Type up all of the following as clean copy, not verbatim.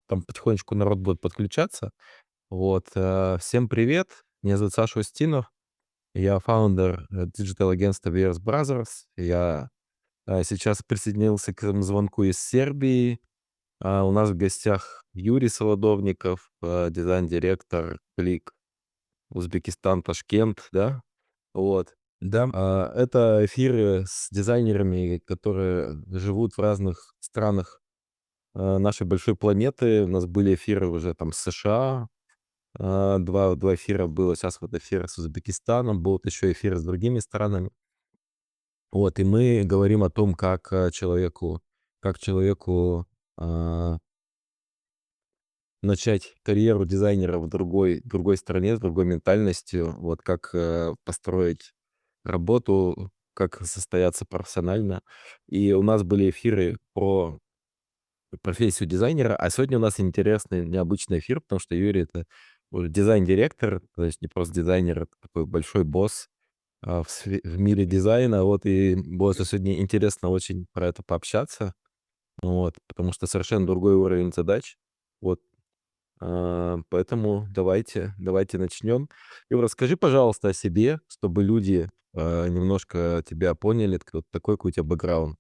там потихонечку народ будет подключаться. Вот, всем привет. Меня зовут Саша Устинов. Я фаундер диджитал-агентства VS Brothers. Я сейчас присоединился к этому звонку из Сербии. У нас в гостях Юрий Солодовников, дизайн-директор Клик, Узбекистан, Ташкент, да? Вот. Да, Это эфиры с дизайнерами, которые живут в разных странах нашей большой планеты. У нас были эфиры уже там с США, два эфира было, сейчас вот эфир с Узбекистаном, будут еще эфиры с другими странами. Вот, и мы говорим о том, как человеку а, начать карьеру дизайнера в другой стране, с другой ментальностью, вот как построить работу, как состояться профессионально. И у нас были эфиры про профессию дизайнера, а сегодня у нас интересный, необычный эфир, потому что Юрий — это вот дизайн-директор, то есть не просто дизайнер, это такой большой босс в мире дизайна. Вот, и будет сегодня интересно очень про это пообщаться, вот, потому что совершенно другой уровень задач. Вот, поэтому давайте начнем. Юр, расскажи, пожалуйста, о себе, чтобы люди немножко тебя поняли, вот такой какой у тебя бэкграунд.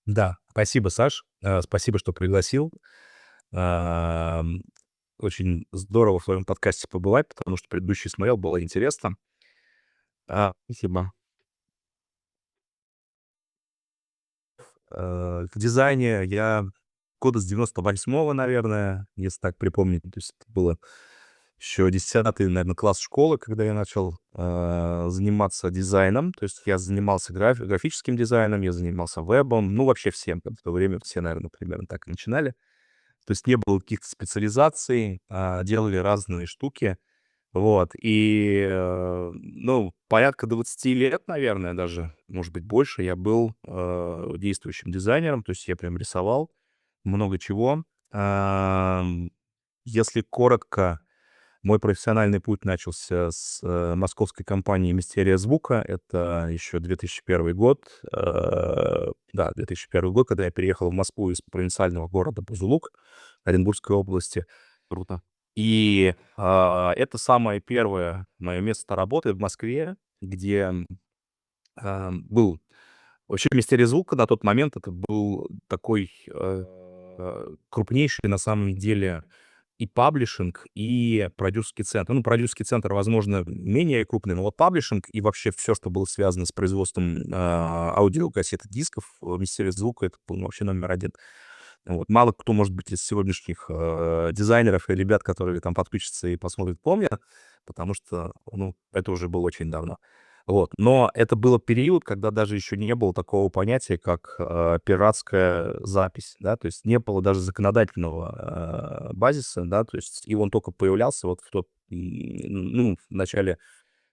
да. Спасибо, Саш. Спасибо, что пригласил. Ам, Очень здорово в твоем подкасте побывать, потому что предыдущий смотрел, было интересно. А, Спасибо. В дизайне я года с 98-го, наверное, если так припомнить. То есть это было еще 10-й, наверное, класс школы, когда я начал заниматься дизайном. То есть я занимался графическим дизайном, я занимался вебом, ну, вообще всем. В то время все, наверное, примерно так и начинали. То есть не было каких-то специализаций, делали разные штуки. Вот, и, ну, порядка 20 лет, наверное, даже, может быть, больше, я был действующим дизайнером, то есть я прям рисовал много чего. Если коротко, мой профессиональный путь начался с московской компании «Мистерия звука». Это еще 2001 год. Да, 2001 год, когда я переехал в Москву из провинциального города Бузулук Оренбургской области. Круто. И это самое первое мое место работы в Москве, где был вообще «Мистерия звука». На тот момент это был такой крупнейший на самом деле и паблишинг, и продюсерский центр. Ну, продюсерский центр, возможно, менее крупный, но вот паблишинг и вообще все, что было связано с производством аудиокассет и дисков, «Мистерия звука» — это был вообще номер один. Вот. Мало кто, может быть, из сегодняшних дизайнеров и ребят, которые там подключатся и посмотрят, помнят, потому что, ну, это уже было очень давно. Вот. Но это был период, когда даже еще не было такого понятия, как пиратская запись, да, то есть не было даже законодательного базиса, да, то есть и он только появлялся вот ну, в начале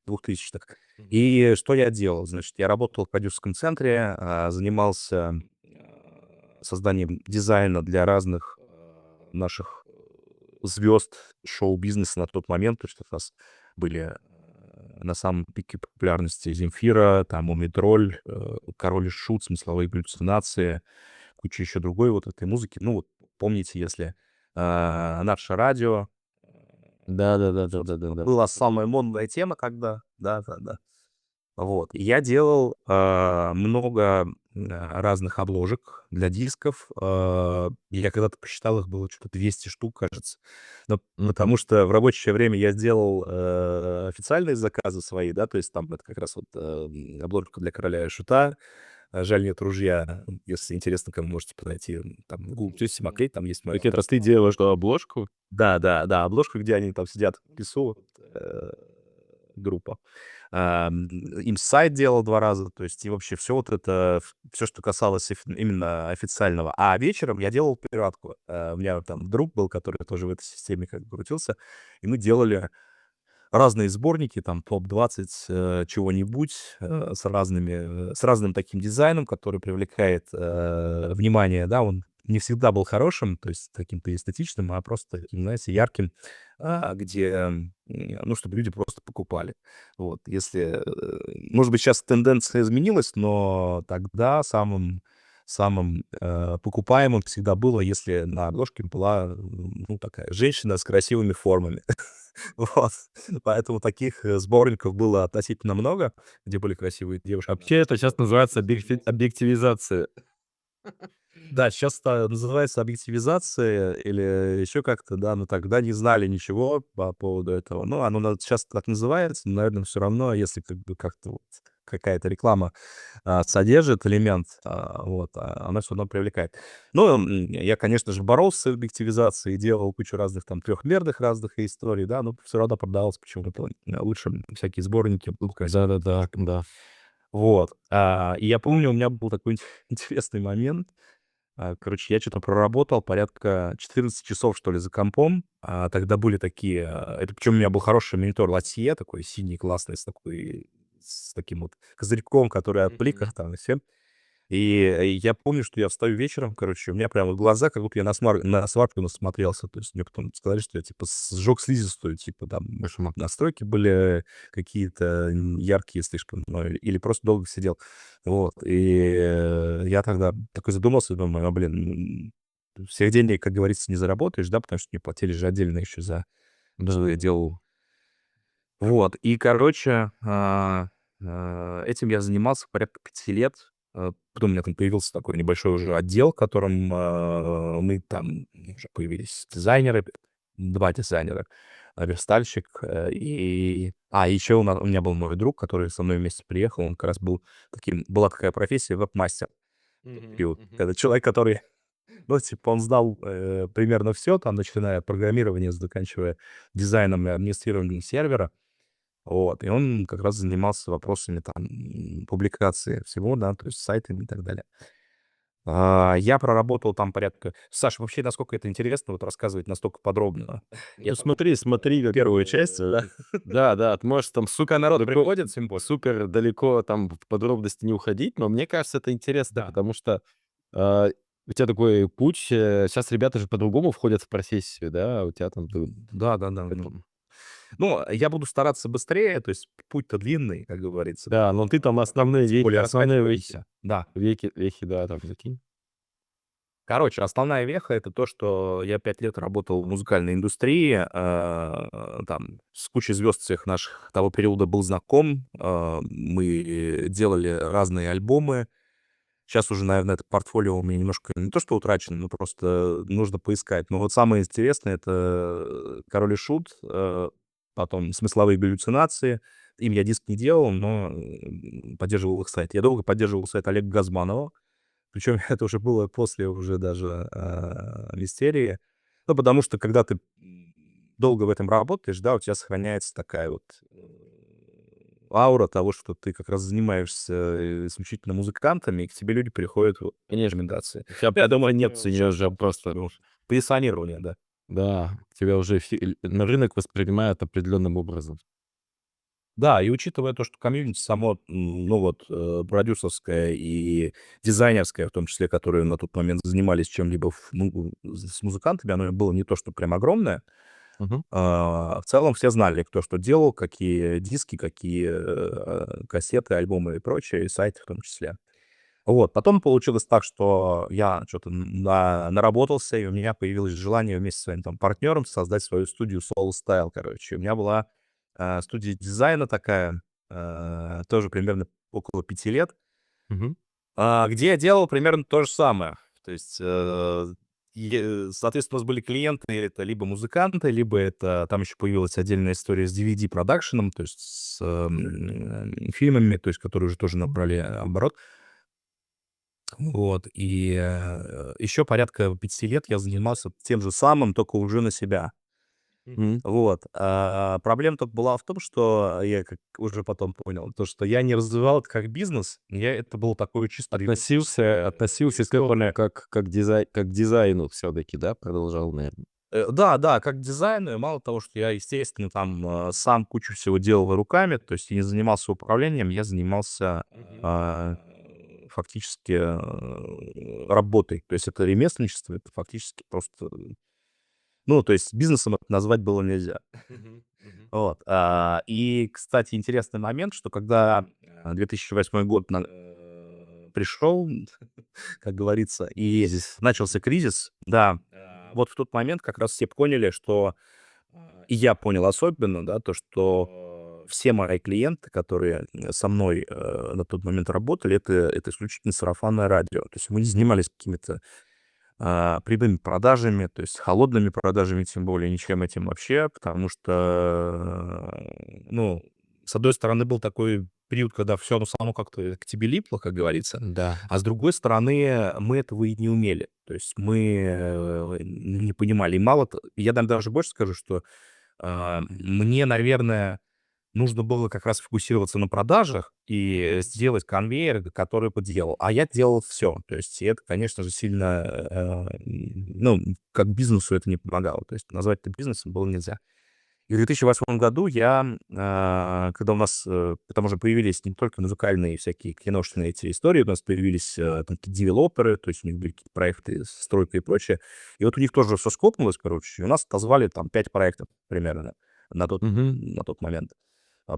2000-х. Мгм. И что я делал? Значит, я работал в продюсерском центре, занимался созданием дизайна для разных наших звезд шоу-бизнеса на тот момент. То есть у нас были на самом пике популярности Земфира, там Мумитроль, Король и Шут, смысловые галлюцинации, куча еще другой вот этой музыки. Ну, вот помните, если наше радио, собственно, Да-да-да-да-да-да-да. была самая модная тема, когда, да-да-да. Вот. И я делал много разных обложек для дисков. Я когда-то посчитал, их было что-то 200 штук, кажется. Но Мгм. потому что в рабочее время я сделал официальные заказы свои, да, то есть там это как раз вот обложка для «Короля и Шута», «Жаль, нет ружья». Если интересно, кому можете подойти, там, в Google посмотреть, там есть моя Так это авторская. ты делаешь обложку? Да, да, да, обложку, где они там сидят в лесу, вот, группа. Им сайт делал 2 раза, то есть и вообще все вот это, все, что касалось именно официального. А вечером я делал пиратку. У меня там друг был, который тоже в этой системе как бы крутился, и мы делали разные сборники, там топ-20 чего-нибудь, с разным таким дизайном, который привлекает внимание, да. Он не всегда был хорошим, то есть каким-то эстетичным, а просто таким, знаете, ярким, где, ну, чтобы люди просто покупали. Вот, если, может быть, сейчас тенденция изменилась, но тогда самым покупаемым всегда было, если на обложке была, ну, такая женщина с красивыми формами. Вот. Поэтому таких сборников было относительно много, где были красивые девушки на Вообще это обложке. сейчас называется объективизация. Да, сейчас это называется объективизация или еще как-то, да, но тогда не знали ничего по поводу этого. Ну, оно сейчас так называется, но, наверное, все равно, если как бы как-то вот какая-то реклама содержит элемент, вот, она все равно привлекает. Ну, я, конечно же, боролся с объективизацией, делал кучу разных там трехмерных разных историй, да, но все равно продавалось почему-то лучше всякие сборники красивых. Да-да-да, да. Вот. И я помню, у меня был такой интересный момент. Короче, я что то проработал порядка 14 часов, что ли, за компом. Тогда были такие, это причем у меня был хороший монитор Lattier, такой синий, классный, с таким вот козырьком, который от блика Мгм. там и всем. И я помню, что я встаю вечером, короче, у меня прямо глаза, как будто я на сварку насмотрелся. То есть мне потом сказали, что я, типа, сжег слизистую, типа, там Кошмар. настройки были какие-то яркие слишком, ну, или просто долго сидел. Вот, и я тогда такой задумался, думаю, блин, всех денег, как говорится, не заработаешь, да, потому что мне платили же отдельно еще за то, что я Да-да-да. делал. Вот, и, короче, этим я занимался порядка 5 лет. Потом у меня там появился такой небольшой уже отдел, в котором, мы там уже появились дизайнеры, 2 дизайнера, верстальщик, еще у меня был мой друг, который со мной вместе приехал. Он как раз была такая профессия веб-мастер в тот Мгм, период. мгм. Это человек, который, ну, типа, он знал, примерно все, там, начиная от программирования, заканчивая дизайном и администрированием сервера. Вот, и он как раз занимался вопросами там, публикации всего, да, то есть сайтами и так далее. Я проработал там порядка. Саша, вообще, насколько это интересно вот рассказывать настолько подробно? Я Ну там смотри, смотри, как, первую часть, да. да, ты можешь там Пока супер народ далеко приходит, симпозиум. супер далеко там в подробности не уходить, но мне кажется, это интересно, Да, потому что, а, у тебя такой путь. Сейчас ребята же по-другому входят в профессию, да, а у тебя там ты да. поэтому Ну, я буду стараться быстрее, то есть путь-то длинный, как говорится. да, но ты там Тем более основные раскачиваемся. Да. вехи, да, там закинь. Короче, основная веха — это то, что я 5 лет работал в музыкальной индустрии, там с кучей звезд всех наших того периода был знаком. Мы делали разные альбомы. Сейчас уже, наверное, это портфолио у меня немножко не то что утрачено, но просто нужно поискать. Но вот самое интересное — это "Король и Шут", потом "Смысловые галлюцинации". Им я диск не делал, но, поддерживал их сайт. Я долго поддерживал сайт Олега Газманова. Причем это уже было после уже даже, "Мистерии". Ну, потому что, когда ты, долго в этом работаешь, да, у тебя сохраняется такая вот, аура того, что ты как раз занимаешься, исключительно музыкантами, и к тебе люди приходят вот по Конечно, рекомендации. тебя Я думаю, нет у тебя сейчас же просто, ну, позиционирование, да. да, тебя уже на рынок воспринимают определенным образом. Да, и учитывая то, что комьюнити само, ну вот, продюсерское и дизайнерское, в том числе, которые на тот момент занимались чем-либо с музыкантами, оно было не то, что прям огромное. Мгм. В целом все знали, кто что делал, какие диски, какие кассеты, альбомы и прочее, и сайты в том числе. Вот. Потом получилось так, что я что-то наработался, и у меня появилось желание вместе с своим там партнером создать свою студию Soul Style, короче. У меня была студия дизайна такая, тоже примерно около 5 лет, Мгм. где я делал примерно то же самое. То есть, соответственно, у нас были клиенты, это либо музыканты, либо это там еще появилась отдельная история с DVD-продакшеном, то есть с фильмами, то есть которые уже тоже набрали оборот. Вот, и, еще порядка 5 лет я занимался тем же самым, только уже на себя. Мгм. Вот, проблема только была в том, что я как уже потом понял, то, что я не развивал это как бизнес, это было такое чисто Относился к этому революционное. как к дизайну все-таки, да, продолжал, наверное. Да, как дизайнер, мало того, что я, естественно, там, сам кучу всего делал руками, то есть я не занимался управлением, я занимался, Мгм. фактически, работой. То есть это ремесленничество, это фактически просто, ну, то есть бизнесом это назвать было нельзя. Мгм. Мгм. Вот, и, кстати, интересный момент, что когда, 2008 год пришел, как говорится, и Здесь. начался кризис. Да, вот в тот момент как раз все поняли, что и я понял особенно, да, то, что все мои клиенты, которые со мной на тот момент работали, это исключительно сарафанное радио. То есть мы не занимались какими-то прямыми продажами, то есть холодными продажами, тем более ничем этим вообще, потому что, ну, с одной стороны, был такой период, когда все само как-то к тебе липло, как говорится, Да. а с другой стороны, мы этого и не умели. То есть мы не понимали. И мало то, я даже больше скажу, что мне, наверное, нужно было как раз фокусироваться на продажах и сделать конвейер, который бы делал. А я делал все. То есть и это, конечно же, сильно, ну, как бизнесу это не помогало. То есть назвать это бизнесом было нельзя. И в 2008 году я, когда у нас, там уже появились не только музыкальные всякие киношные эти истории, у нас появились там какие-то девелоперы, то есть у них были какие-то проекты, стройка и прочее. И вот у них тоже все скопнулось, короче, и у нас отозвали там 5 проектов примерно Мгм. на тот момент.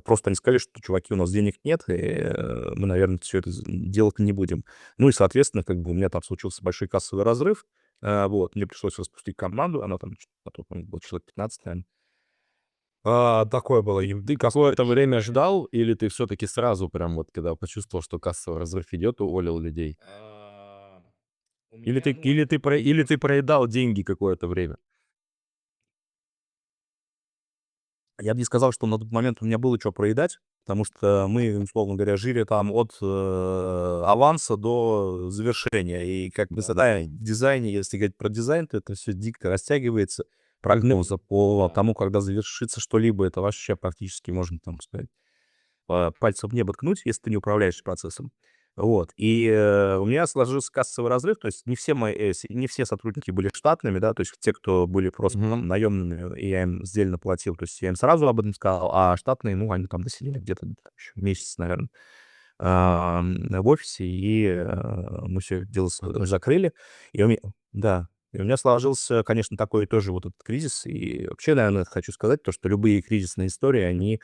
Просто они сказали, что, чуваки, у нас денег нет, и мы, наверное, все это делать не будем. Ну и, соответственно, как бы у меня там случился большой кассовый разрыв. Вот, мне пришлось распустить команду, она там на тот момент было человек 15, наверное. Такое было. И Ты кас какое-то время ждал или ты все-таки сразу прям вот, когда почувствовал, что кассовый разрыв идет, уволил людей? У Или меня, ты, ну, или ты, или ты проедал деньги какое-то время? я бы не сказал, что на тот момент у меня было что проедать, потому что мы, условно говоря, жили там от аванса до завершения. И как бы, Да. да, в дизайне, если говорить про дизайн, то это все дико растягивается. Прогноза по Да. тому, когда завершится что-либо, это вообще практически, можно там сказать, пальцем в небо ткнуть, если ты не управляешь процессом. Вот. И у меня сложился кассовый разрыв, то есть не все сотрудники были штатными, да, то есть те, кто были просто Мгм. там наемными, и я им сдельно платил, то есть я им сразу об этом сказал, а штатные, ну, они там досидели где-то еще месяц, наверное, в офисе, и мы все дело закрыли. И у меня, да, и у меня сложился, конечно, такой тоже вот этот кризис. И вообще, наверное, хочу сказать то, что любые кризисные истории, они,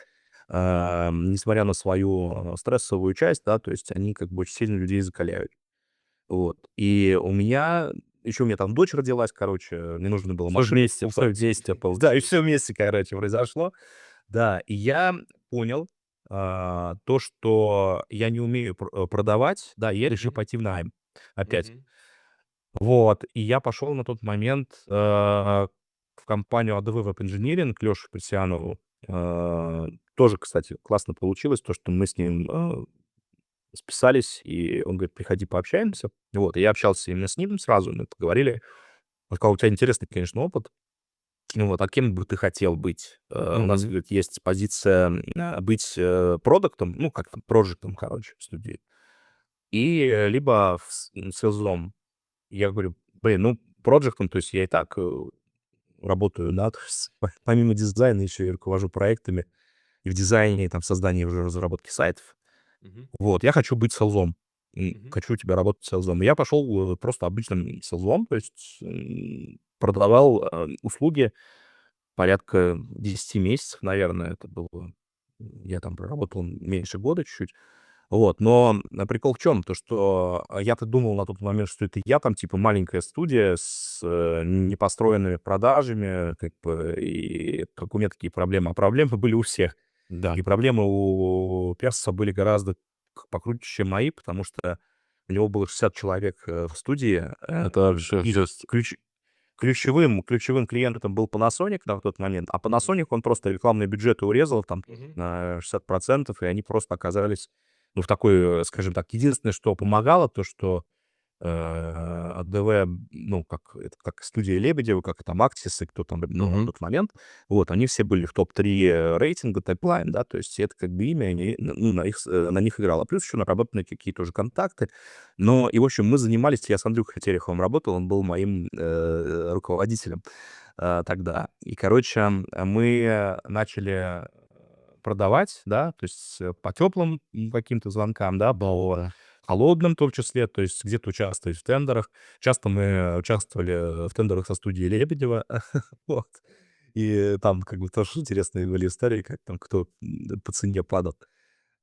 несмотря на свою стрессовую часть, да, то есть они как бы очень сильно людей закаляют. Вот. И у меня там дочь родилась, короче, мне нужно было Все машину вместе, все покупать. вместе Да, и получилось. все вместе, короче, произошло. Да, и я понял, то, что я не умею продавать, да, и я решил Мгм. пойти в найм опять. Мгм. Вот, и я пошел на тот момент, в компанию ADV Web Engineering к Лёше Пресианову. Тоже, кстати, классно получилось, то, что мы с ним, списались, и он говорит: "Приходи, пообщаемся". Вот, и я общался именно с ним сразу, мы поговорили. Он сказал: "У тебя интересный, конечно, опыт. Ну вот, а кем бы ты хотел быть?" У нас, Мгм. говорит, есть позиция, быть, продуктом, ну, как там, проджектом, короче, в студии, и либо селзом. Я говорю: "Блин, ну, проджектом, то есть я и так, работаю, да, то есть помимо дизайна еще и руковожу проектами и в дизайне, и там в создании уже разработки сайтов. Мгм. Вот, я хочу быть селзом, Мгм. хочу у тебя работать селзом". И я пошел, просто обычным селзом, то есть, продавал, услуги порядка 10 месяцев, наверное, это было. Я там проработал меньше года чуть-чуть. Вот, но, прикол в чем? То, что, я-то думал на тот момент, что это я там, типа, маленькая студия с, непостроенными продажами, как бы, и как у меня такие проблемы. А проблемы были у всех. Да. И проблемы у перса были гораздо покруче, чем мои, потому что у него было 60 человек, в студии, Это вообще и жесть. ключевым клиентом был Panasonic на тот момент, а Мгм. Panasonic, он просто рекламные бюджеты урезал там Мгм. на 60%, и они просто оказались, ну, в такой, скажем так, единственное, что помогало, то, что АДВ, ну, как студия Лебедева, как там Аксис и кто там был на Мгм. тот момент, вот, они все были в топ-3 рейтинга Тайплайн, да, то есть это как бы имя, они, ну, на них играло. Плюс еще наработанные какие-то уже контакты. Но, и, в общем, мы занимались, я с Андрюхой Тереховым работал, он был моим руководителем тогда. И, короче, мы начали продавать, да, то есть по теплым каким-то звонкам, да, по Да. холодным в том числе, то есть где-то участвовать в тендерах. Часто мы участвовали в тендерах со студией Лебедева, вот. И там как бы тоже интересные были истории, как там кто по цене падал.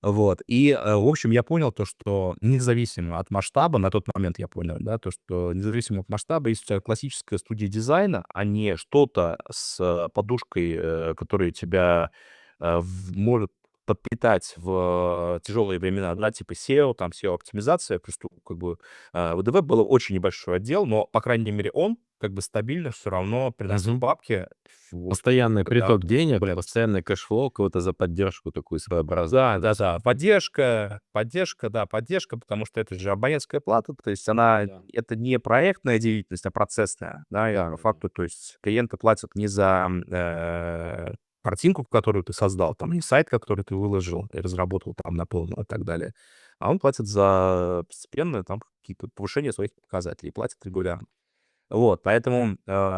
Вот. И, в общем, я понял то, что независимо от масштаба, на тот момент я понял, да, то, что независимо от масштаба, если у тебя классическая студия дизайна, а не что-то с подушкой, которая тебя может подпитать в тяжелые времена, да, типа SEO, там SEO-оптимизация, плюс как бы в ВДВ был очень небольшой отдел, но, по крайней мере, он как бы стабильно все равно приносил Мгм. бабки. Вот, Постоянный когда, приток денег, блин, постоянный кэшфлоу кого-то за поддержку такую своеобразную. да, да-да, поддержка, да, поддержка, потому что это же абонентская плата, то есть она Да. это не проектная деятельность, а процессная, да, и по Да-да-да. факту, то есть клиенты платят не за, картинку, которую ты создал, там, не сайт, который ты выложил и разработал там на полную и так далее, а он платит за постепенное там какие-то повышение своих показателей, платит регулярно. Вот, поэтому,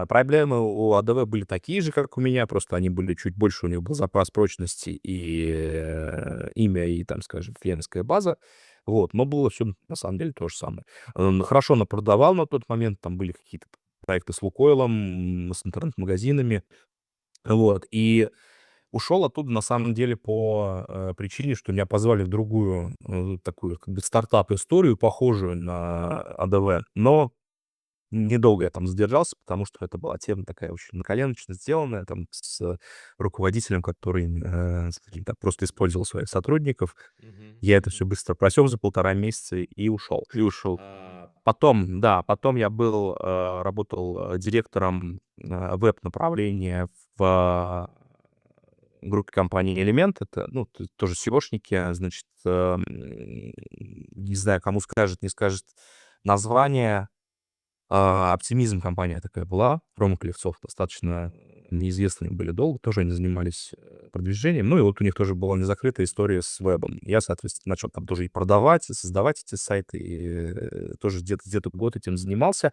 проблемы у АДВ были такие же, как у меня, просто они были чуть больше, у них был запас прочности и, имя, и там, скажем, клиентская база. Вот, но было все на самом деле то же самое. Хорошо напродавал на тот момент, там были какие-то проекты с «Лукойлом», с интернет-магазинами. Вот, и ушел оттуда на самом деле по, причине, что меня позвали в другую, такую как бы стартап-историю, похожую на АДВ, но недолго я там задержался, потому что это была тема такая очень наколеночно сделанная, там, с руководителем, который, скажем так, просто использовал своих сотрудников. Мгм, Я это все мгм. быстро просек за 1,5 месяца и ушел. И ушел. Потом, да, потом я был, работал, директором, веб-направления в группе компании «Элемент». Это, ну, тоже SEOшники, значит, не знаю, кому скажет, не скажет название. «Оптимизм» компания такая была, Рома Клевцов, достаточно неизвестные были долго, тоже они занимались, продвижением. Ну и вот у них тоже была незакрытая история с вебом. Я, соответственно, начал там тоже и продавать, и создавать эти сайты, и, тоже где-то год этим занимался.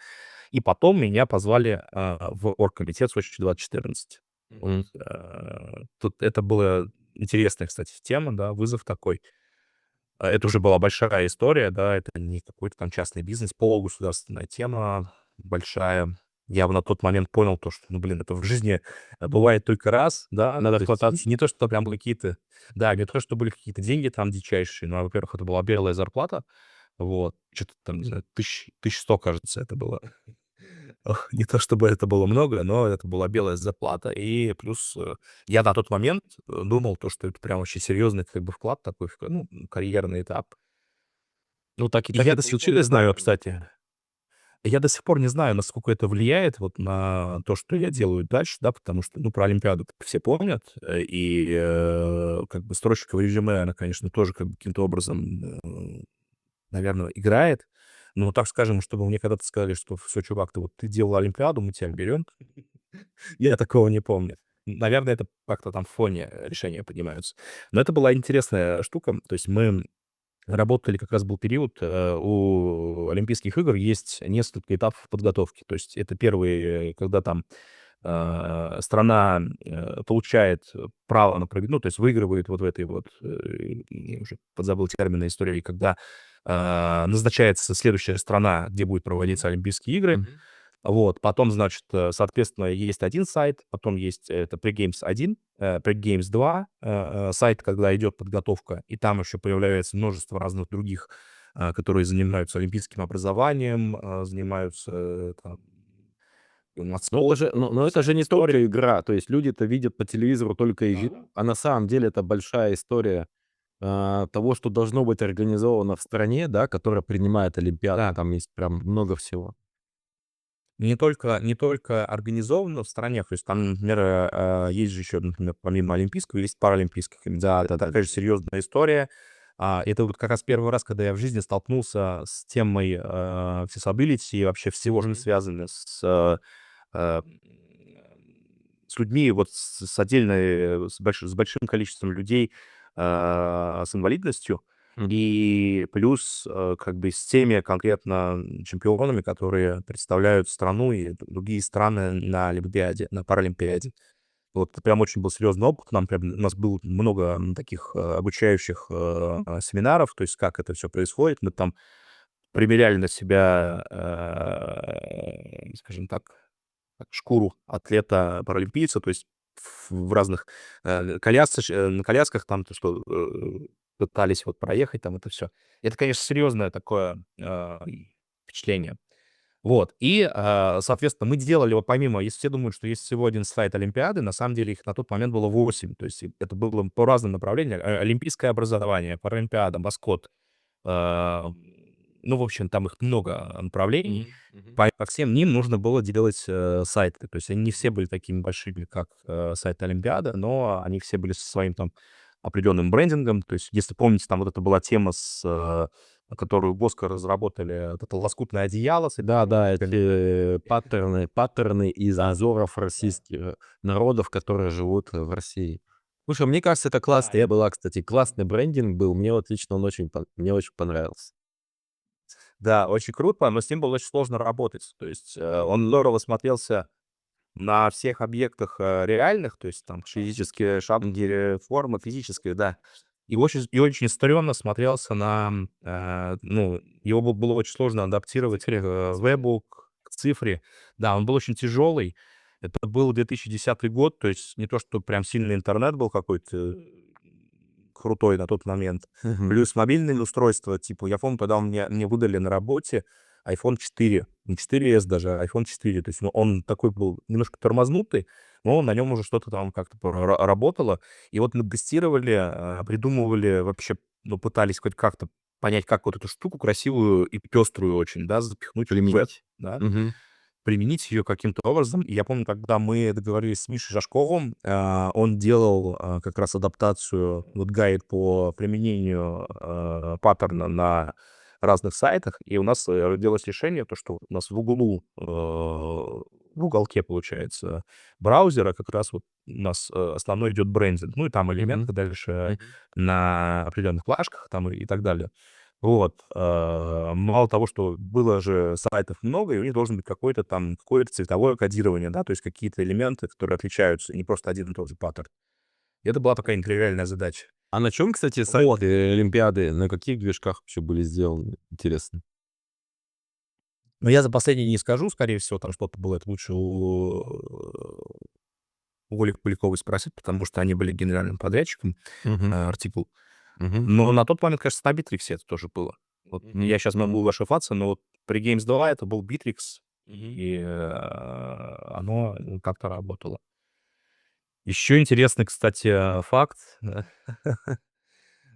И потом меня позвали, в оргкомитет Сочи 2014. Вот, Мгм. тут это была интересная, кстати, тема, да, вызов такой. Это уже была большая история, да, это не какой-то там частный бизнес, полугосударственная тема большая. Я на тот момент понял то, что, ну, блин, это в жизни бывает только раз, да, Надо то есть хвататься. не то, что прям какие-то, да, не то, что были какие-то деньги там дичайшие, но, во-первых, это была белая зарплата, вот, что-то там, не знаю, 1100, кажется, это было. Ох, не то чтобы это было много, но это была белая зарплата. И плюс, я на тот момент, думал то, что это прям очень серьезный как бы вклад такой в ну, карьерный этап. Ну, так и И так я и до сих пор не получилось, знаю, наверное. кстати, я до сих пор не знаю, насколько это влияет вот на то, что я делаю дальше, да, потому что, ну, про Олимпиаду все помнят, и, как бы строчка в резюме, она, конечно, тоже как бы каким-то образом, наверное, играет. Но так скажем, чтобы мне когда-то сказали, что все, чувак, ты делал Олимпиаду, мы тебя берем. Я такого не помню. Наверное, это как-то там в фоне решения принимаются. Но это была интересная штука. То есть мы работали, как раз был период, у Олимпийских игр есть несколько этапов подготовки. То есть это первый, когда там, страна, получает право на ну, то есть выигрывает вот в этой вот, я уже подзабыл термины истории, когда, назначается следующая страна, где будет Мгм. проводиться Олимпийские игры. Мгм. Вот, потом, значит, соответственно, есть один сайт, потом есть это Pregames 1, Pregames 2, сайт, когда идет подготовка, и там еще появляется множество разных других, которые занимаются олимпийским образованием, занимаются там Но это же, нацпродом, но это вся же эта не история. только игра. То есть люди-то видят по телевизору только игру, а на самом деле это большая история, того, что должно быть организовано в стране, да, которая принимает олимпиаду. Да, Там есть прям много всего. не только организовано в стране, то есть там, например, есть же еще, например, помимо олимпийского, есть паралимпийских. Да, это такая же Да-да-да. серьезная история. Это вот как раз первый раз, когда я в жизни столкнулся с темой, accessibility и вообще всего, что Мгм. связано э, с людьми, вот с отдельной, с большим количеством людей, с инвалидностью. М. И плюс, как бы с теми конкретно чемпионами, которые представляют страну и другие страны на Олимпиаде, на Паралимпиаде. Вот это прям очень был серьезный опыт. У нас было много, таких, обучающих, семинаров, то есть как это все происходит. Мы там примеряли на себя, скажем так, шкуру атлета-паралимпийца, то есть в разных, на колясках там, то что, пытались вот проехать там это все. Это, конечно, серьезное такое впечатление. Вот. И, соответственно, мы делали, вот помимо, если все думают, что есть всего один сайт Олимпиады, на самом деле их на тот момент было 8. То есть это было по разным направлениям. Олимпийское образование, Паралимпиада, Маскот. э, Ну, в общем, там их много направлений. По всем ним нужно было делать сайты. То есть они не все были такими большими, как сайт Олимпиада, но они все были со своим там определенным брендингом. То есть, если помните, там вот это была тема, которую Боско разработали, вот это лоскутное одеяло с Да-да, этими эти паттерны из узоров российских народов, которые живут в России. Слушай, мне кажется, это классная была, кстати, классный брендинг был. Мне вот лично он мне очень понравился. Да, очень круто, но с ним было очень сложно работать. То есть он здорово смотрелся на всех объектах реальных, то есть там физические шапки, формы физические, да. И очень стрёмно смотрелся на, ну, его было очень сложно адаптировать к вебу, к цифре. Да, он был очень тяжелый. Это был 2010 год, то есть не то, что прям сильный интернет был какой-то крутой на тот момент. Мгм. Плюс мобильные устройства, типа, я помню, когда мне выдали на работе iPhone 4, не 4S даже, а iPhone 4. То есть, ну, он такой был немножко тормознутый, но на нем уже что-то там как-то работало. И вот мы тестировали, придумывали вообще, ну, пытались хоть как-то понять, как вот эту штуку красивую и пеструю очень, да, запихнуть в веб, Применить. да, Мгм. применить ее каким-то образом. И я помню, когда мы договорились с Мишей Жашковым, он делал как раз адаптацию, вот гайд по применению паттерна на разных сайтах, и у нас родилось решение, то, что у нас в углу, в уголке, получается, браузера как раз вот у нас основной идет брендинг, ну и там Мгм. элементы дальше Мгм. на определенных флажках там и так далее. Вот, мало того, что было же сайтов много, и у них должен быть какой-то там, какое-то цветовое кодирование, да, то есть какие-то элементы, которые отличаются, и не просто один и тот же паттерн. И это была такая нетривиальная задача. А на чем, кстати, Вот. сайты Олимпиады? На каких движках вообще были сделаны? Интересно. Но я за последний не скажу, скорее всего, там что-то было, это лучше у Оли Поляковой спросить, потому что они были генеральным подрядчиком, Мгм. артикул. Мгм. Но на тот момент, кажется, на Битриксе это тоже было. Вот Мгм. я сейчас могу ошибаться, но вот при Games 2 это был Bittrex, Мгм. и оно как-то работало. Еще интересный, кстати, факт.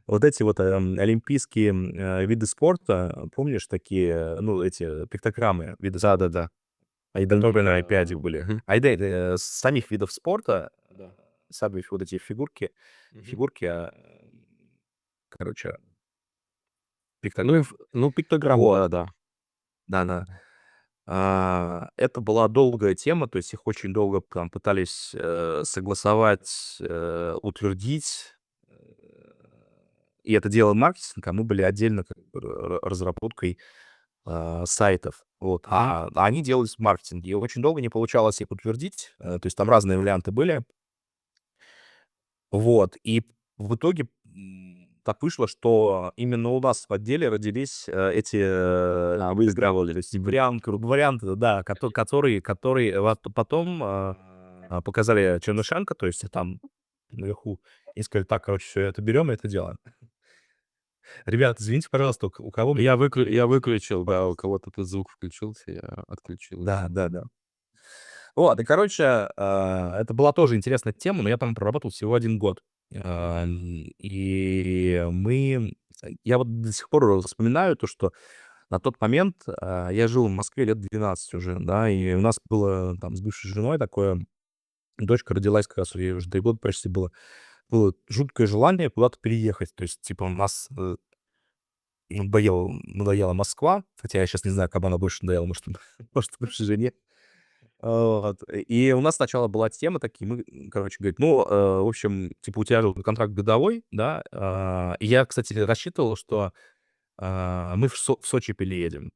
Вот эти вот олимпийские виды спорта, помнишь такие, ну, эти пиктограммы, виды спорта, Да-да-да. которые на Айдентика. Олимпиаде были? Мгм. С самих видов спорта, Да. сами вот эти фигурки, Мгм. фигурки, короче, Ну, пиктограммы. ну, пиктограммы, Вот, да-да. да-да. Это была долгая тема, то есть их очень долго там пытались согласовать, утвердить. Э, и это делал маркетинг, а мы были отдельно как бы разработкой сайтов. Вот. Мгм. А они делались в маркетинге. И очень долго не получалось их утвердить. То есть там разные варианты были. Вот. И в итоге так вышло, что именно у нас в отделе родились эти Вы пиктограммы. сделали. То есть Мгм. варианты, да, которые вот потом показали Чернышенко, то есть там наверху, и сказали, так, короче, все, это берем и это делаем. Ребят, извините, пожалуйста, у кого... Я выключил, да, у кого-то тут звук включился, я отключил. Да, да, да. Вот, и, короче, это была тоже интересная тема, но я там проработал всего 1 год. И я вот до сих пор вспоминаю то, что на тот момент я жил в Москве лет 12 уже, да, и у нас было там с бывшей женой такое, дочка родилась как раз, ей уже 3 года почти было жуткое желание куда-то переехать. То есть, типа, у нас надоела Москва, хотя я сейчас не знаю, кому она больше надоела, может, может, бывшей жене. Вот. И у нас сначала была тема такие, мы, короче, говорит, ну, в общем, типа, у тебя же контракт годовой, да, и я, кстати, рассчитывал, что мы в Сочи переедем.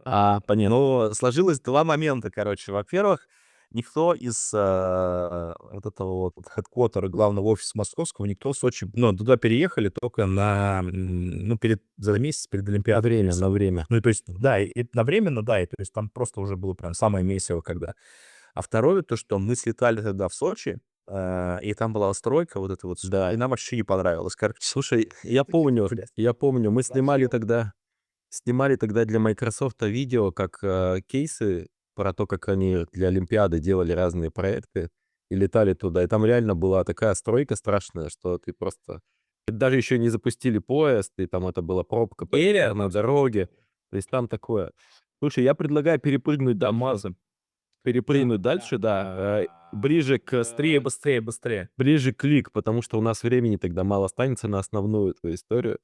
Понятно. Но сложилось 2 момента, короче. Во-первых, никто из вот этого вот хедквотера, главного офиса московского, никто в Сочи, ну, туда переехали только ну, за месяц перед На Олимпиадой. время, на время. Ну, и то есть, да, и одновременно, да, и то есть там просто уже было прям самое месиво, когда. А второе, то, что мы слетали тогда в Сочи, и там была стройка вот эта вот, Да. и нам вообще не понравилось. Короче, Слушай, я помню, мы снимали тогда для Microsoft видео, как, кейсы про то, как они для олимпиады делали разные проекты и летали туда. И там реально была такая стройка страшная, что ты просто даже еще не запустили поезд, и там это была пробка на дороге. То есть там такое. Слушай, я предлагаю перепрыгнуть, да, перепрыгнуть дальше, да, ближе к, быстрее, быстрее, быстрее. ближе к Лиг, потому что у нас времени тогда мало останется на основную твою историю.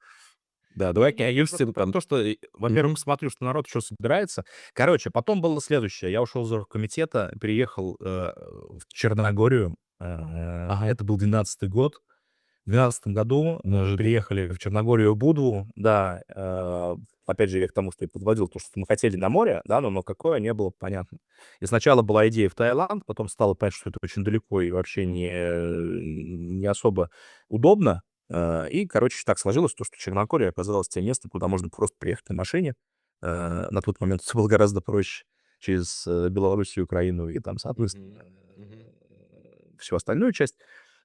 Да, давай Просто про там. то, что, во-первых, смотрю, что народ еще собирается. Короче, потом было следующее. Я ушел из оргкомитета, переехал в Черногорию. Ага. Это был 12-й год. В 12 году Неожиданно. переехали в Черногорию, Будву. Да, опять же, я к тому, что и подводил, то, что мы хотели на море, да, но какое, не было понятно. И сначала была идея в Таиланд, потом стало понятно, что это очень далеко и вообще не особо удобно. И, короче, так сложилось, то, что Черногория оказалась тем местом, куда можно просто приехать на машине. На тот момент это было гораздо проще через Белоруссию, Украину и там, Мгм. соответственно, Мгм. всю остальную часть.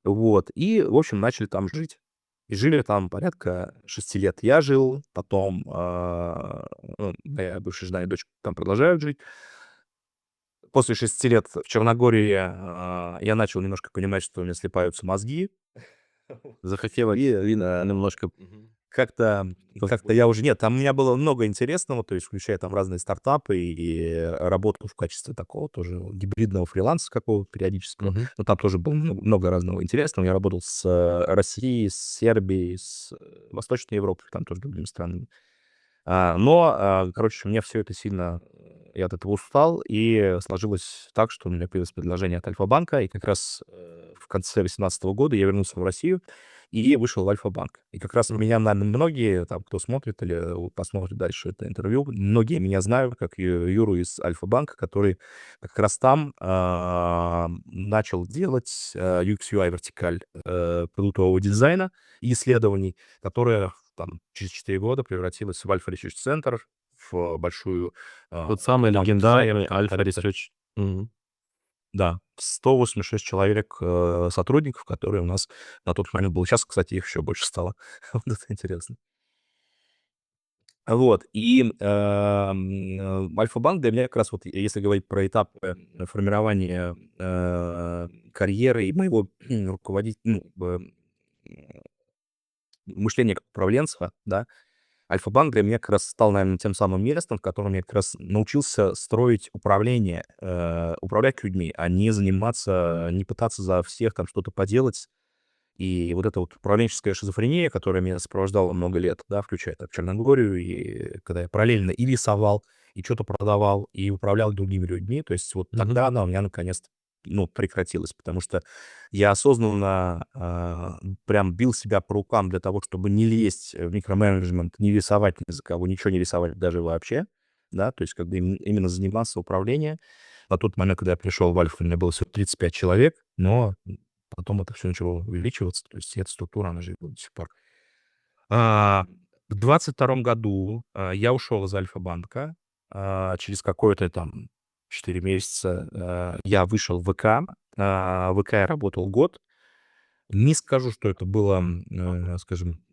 Вот. И, в общем, начали там жить. И жили там порядка 6 лет. Я жил, потом ну, моя бывшая жена и дочь там продолжают жить. После 6 лет в Черногории я начал немножко понимать, что у меня слипаются мозги. Захотелось, немножко. Как-то как-то я уже нет, там у меня было много интересного, то есть включая там разные стартапы и работу в качестве такого тоже гибридного фриланса какого-то периодического. Мгм. Но там тоже было много разного интересного. Я работал с Россией, с Сербией, с Восточной Европой, там тоже другими странами. Короче, мне все это сильно я от этого устал, и сложилось так, что у меня появилось предложение от Альфа-банка, и как раз, в конце 18 года я вернулся в Россию и вышел в Альфа-банк. И как раз М. меня, наверно, многие, там, кто смотрит или посмотрит дальше это интервью, многие меня знают как Юру из Альфа-банка, который как раз там, начал делать, UX/UI вертикаль, продуктового дизайна и исследований, которая там через 4 года превратилась в Альфа Research Center, в большую, Тот самый команду легендарный дизайнеров, там Альфа порядка, Research. Мгм. да, 186 человек, сотрудников, которые у нас на тот момент было. Сейчас, кстати, их еще больше стало. Вот это интересно. Вот, и, Альфа-банк для меня как раз вот, если говорить про этапы формирования, карьеры и моего ну, мышления как управленца, да, Альфа-банк для меня как раз стал, наверное, тем самым местом, в котором я как раз научился строить управление, управлять людьми, а не заниматься, не пытаться за всех там что-то поделать. И вот эта вот управленческая шизофрения, которая меня сопровождала много лет, да, включая там Черногорию, и когда я параллельно и рисовал, и что-то продавал, и управлял другими людьми, то есть вот Мгм. тогда она у меня наконец, ну, прекратилась, потому что я осознанно прям бил себя по рукам для того, чтобы не лезть в микроменеджмент, не рисовать ни за кого, ничего не рисовать даже вообще, да, то есть как бы именно заниматься управлением. На тот момент, когда я пришел в Альфу, у меня было всего 35 человек, но потом это все начало увеличиваться, то есть эта структура, она живет до сих пор. А, в 22 году, я ушел из Альфа-банка. Через какое-то там 4 месяца, я вышел в ВК. В ВК я работал год. Не скажу, что это было, скажем,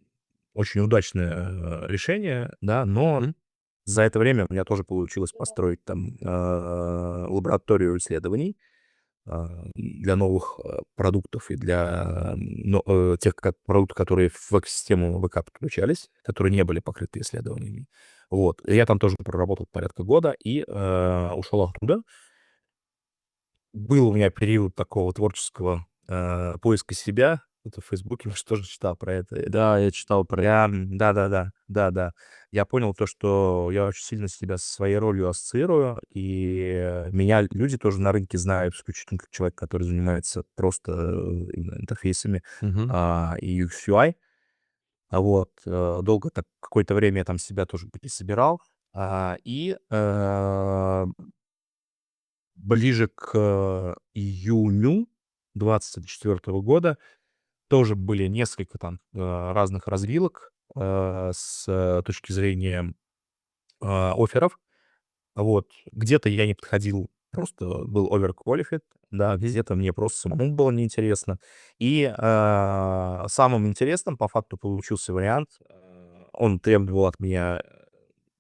очень удачное, решение, да, но Мгм. за это время у меня тоже получилось построить там, лабораторию исследований для новых продуктов и для тех продуктов, которые в экосистему ВК подключались, которые не были покрыты исследованиями. Вот. И я там тоже проработал порядка года и ушел оттуда. Был у меня период такого творческого поиска себя. Это в Фейсбуке, может, тоже читал про это. Да, я читал про это. Да-да-да, да-да. Я понял то, что я очень сильно себя со своей ролью ассоциирую, и меня люди тоже на рынке знают исключительно как человек, который занимается просто именно интерфейсами Мгм. и UX/UI. Вот. Долго так, какое-то время я там себя тоже пересобирал. И ближе к июню 24 года тоже были несколько там разных развилок с точки зрения офферов. Вот. Где-то я не подходил просто был overqualified, да, где-то мне просто самому было неинтересно. И самым интересным по факту получился вариант. Он требовал от меня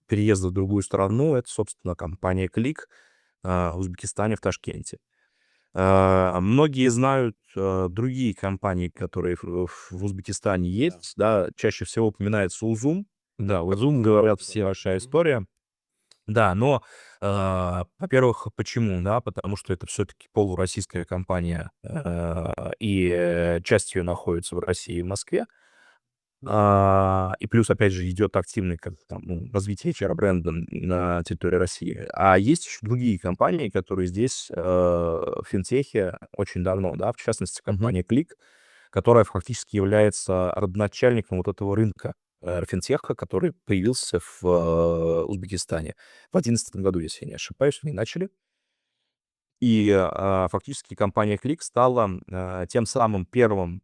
переезда в другую страну. Это, собственно, компания Клик в Узбекистане, в Ташкенте. Многие знают другие компании, которые в Узбекистане есть, да, чаще всего упоминается Узум. Да, вот Как Zoom говорят, говорят все все. большая история. Да, но, во-первых, почему, да? Потому что это все-таки полуроссийская компания, и часть ее находится в России и в Москве. И плюс, опять же, идет активное как там, ну, развитие HR-бренда на территории России. А есть еще другие компании, которые здесь в финтехе очень давно, да, в частности, Мгм. компания Клик, которая фактически является родоначальником вот этого рынка финтеха, который появился в Узбекистане в 2011 году, если я не ошибаюсь, они начали. И фактически компания Клик стала тем самым первым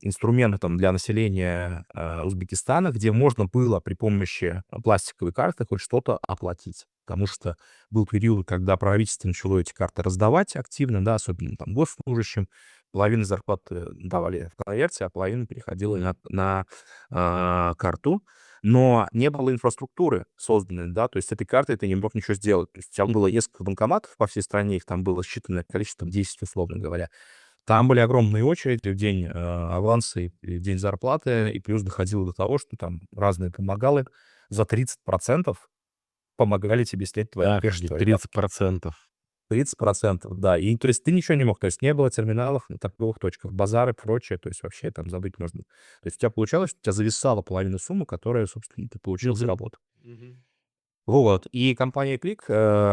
инструментом для населения Узбекистана, где можно было при помощи пластиковой карты хоть что-то оплатить. Потому что был период, когда правительство начало эти карты раздавать активно, да, особенно там госслужащим. Половину зарплаты давали в конверте, а половина переходила на карту. Но не было инфраструктуры созданной, да, то есть с этой картой ты не мог ничего сделать. То есть у тебя было несколько банкоматов по всей стране, их там было считанное количество, там 10, условно говоря. Там были огромные очереди в день аванса и в день зарплаты, и плюс доходило до того, что там разные помогалы за 30% помогали тебе снять твои кэш, Офигеть, твои тридцать бабки. процентов. 30%, да. И то есть ты ничего не мог, то есть не было терминалов на торговых точках, базары, прочее, то есть вообще там забыть можно. То есть у тебя получалось, что у тебя зависала половина суммы, которую, собственно, ты получил за Мгм. работу. Мгм. Вот. И компания Click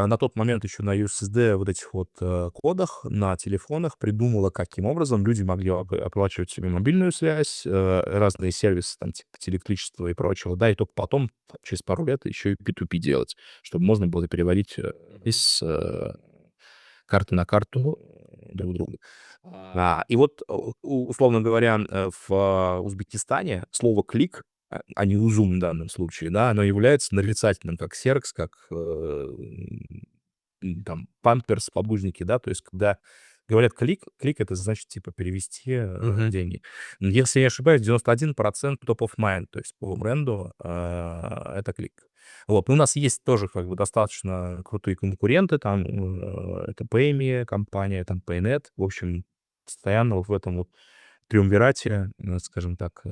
на тот момент еще на USSD вот этих вот кодах на телефонах придумала, каким образом люди могли оплачивать себе мобильную связь, разные сервисы, там, типа электричества и прочего, да, и только потом, через пару лет, еще и P2P делать, чтобы можно было переводить Мгм. из карты на карту друг друга. И вот, условно говоря, в Узбекистане слово "клик", а не "узум" в данном случае, да, оно является нарицательным, как "ксерокс", как, там "памперс", "подгузники", да. То есть когда говорят клик — это значит, типа, перевести Мгм. деньги. Если я не ошибаюсь, 91% top of mind, то есть по бренду, это клик. Вот. Ну, у нас есть тоже как бы достаточно крутые конкуренты, там, это Payme компания, там Paynet. В общем, постоянно вот в этом вот триумвирате, скажем так,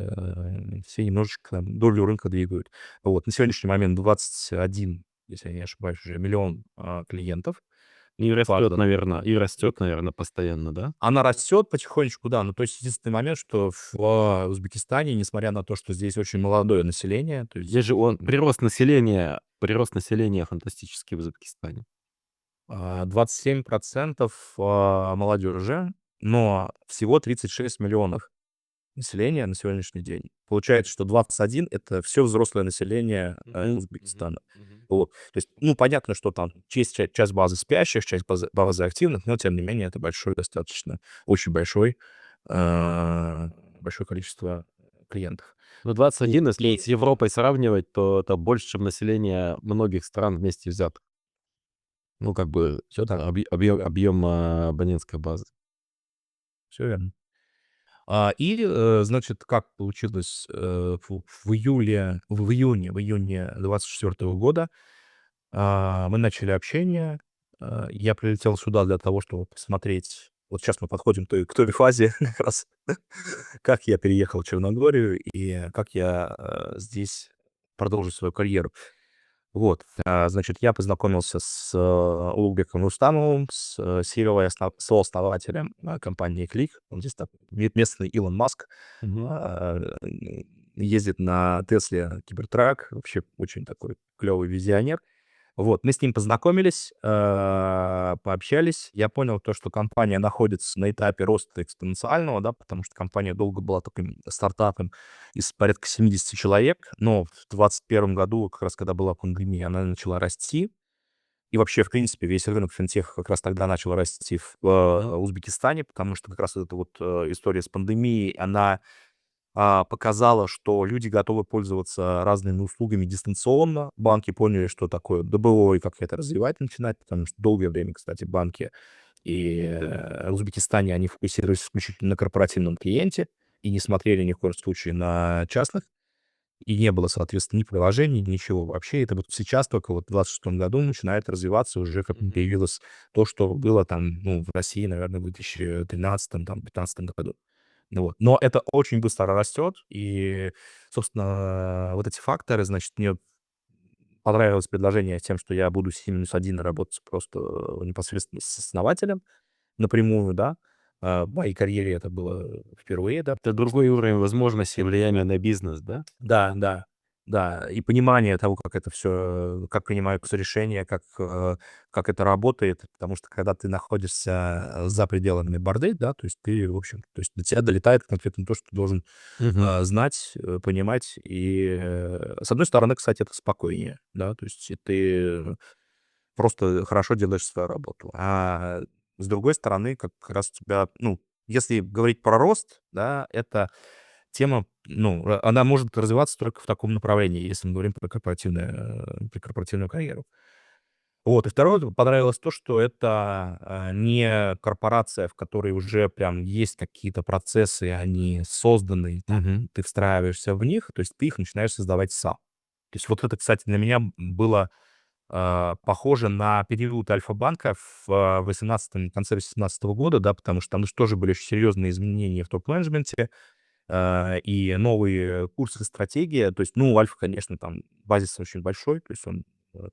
все немножечко там долю рынка двигают. Вот. На сегодняшний момент 21, если я не ошибаюсь, уже 1 клиентов. Важно. И растет, наверно, постоянно, да? Она растет потихонечку, да. Ну, то есть единственный момент, что в Узбекистане, несмотря на то, что здесь очень молодое население, то есть Здесь же он прирост населения фантастический в Узбекистане. 27% молодежи, но всего 36 миллионов населения на сегодняшний день. Получается, что 21 — это все взрослое население Мгм. Мгм. Узбекистана. Мгм. Вот. То есть, ну, понятно, что там есть часть базы спящих, часть базы активных, но тем не менее это большой достаточно, очень большое количество клиентов. Ну, 21, если И с Европой сравнивать, то это больше, чем население многих стран вместе взятых. Ну, как бы, все так, объем абонентской базы. все верно. Значит, как получилось, в июне 24 года, мы начали общение. Я прилетел сюда для того, чтобы посмотреть. Вот сейчас мы подходим к той фазе как раз, как я переехал в Черногорию и как я, здесь продолжу свою карьеру. Вот, значит, я познакомился с Улугбеком Рустамовым, с сооснователем компании Click. Он здесь такой местный Илон Маск. Мгм. А, Ездит на Тесле Кибертрак. Вообще очень такой клевый визионер. Вот, мы с ним познакомились, пообщались. Я понял то, что компания находится на этапе роста экспоненциального, да, потому что компания долго была таким стартапом из порядка 70 человек, но в 2021 году, как раз когда была пандемия, она начала расти. И вообще, в принципе, весь рынок финтеха как раз тогда начал расти в Узбекистане, потому что как раз вот эта вот история с пандемией, она показала, что люди готовы пользоваться разными услугами дистанционно. Банки поняли, что такое ДБО и как это развивать начинать, потому что долгое время, кстати, банки и в Узбекистане, они фокусировались исключительно на корпоративном клиенте и не смотрели ни в коем случае на частных. И не было, соответственно, ни приложений, ничего вообще. Это вот сейчас только вот в 26 году начинает развиваться уже, как появилось то, что было там, ну, в России, наверное, в 2013, там, 15 году. Ну вот. Но это очень быстро растет, и, собственно, вот эти факторы, значит, мне понравилось предложение тем, что я буду /1 работать просто непосредственно с основателем напрямую, да. В моей карьере это было впервые, да. Это другой уровень возможностей и влияния на бизнес, да? Да, да, да. И понимание того, как это все, как принимаются решения, как это работает. Потому что когда ты находишься за пределами борды, да, то есть ты, в общем, то есть до тебя долетает конкретно то, что ты должен Мгм. знать, понимать. И, с одной стороны, кстати, это спокойнее, да, то есть и ты просто хорошо делаешь свою работу. А с другой стороны, как раз у тебя, ну, если говорить про рост, да, это тема, ну, она может развиваться только в таком направлении, если мы говорим про корпоративную карьеру. Вот, и второе, понравилось то, что это не корпорация, в которой уже прям есть какие-то процессы, они созданы, там, Мгм. ты встраиваешься в них, то есть ты их начинаешь создавать сам. То есть вот это, кстати, для меня было похоже на период Альфа-банка в 18 конце 18 года, да, потому что там же тоже были очень серьезные изменения в топ-менеджменте, и новые курсы, стратегия. То есть, ну, у Альфа, конечно, там базис очень большой, то есть он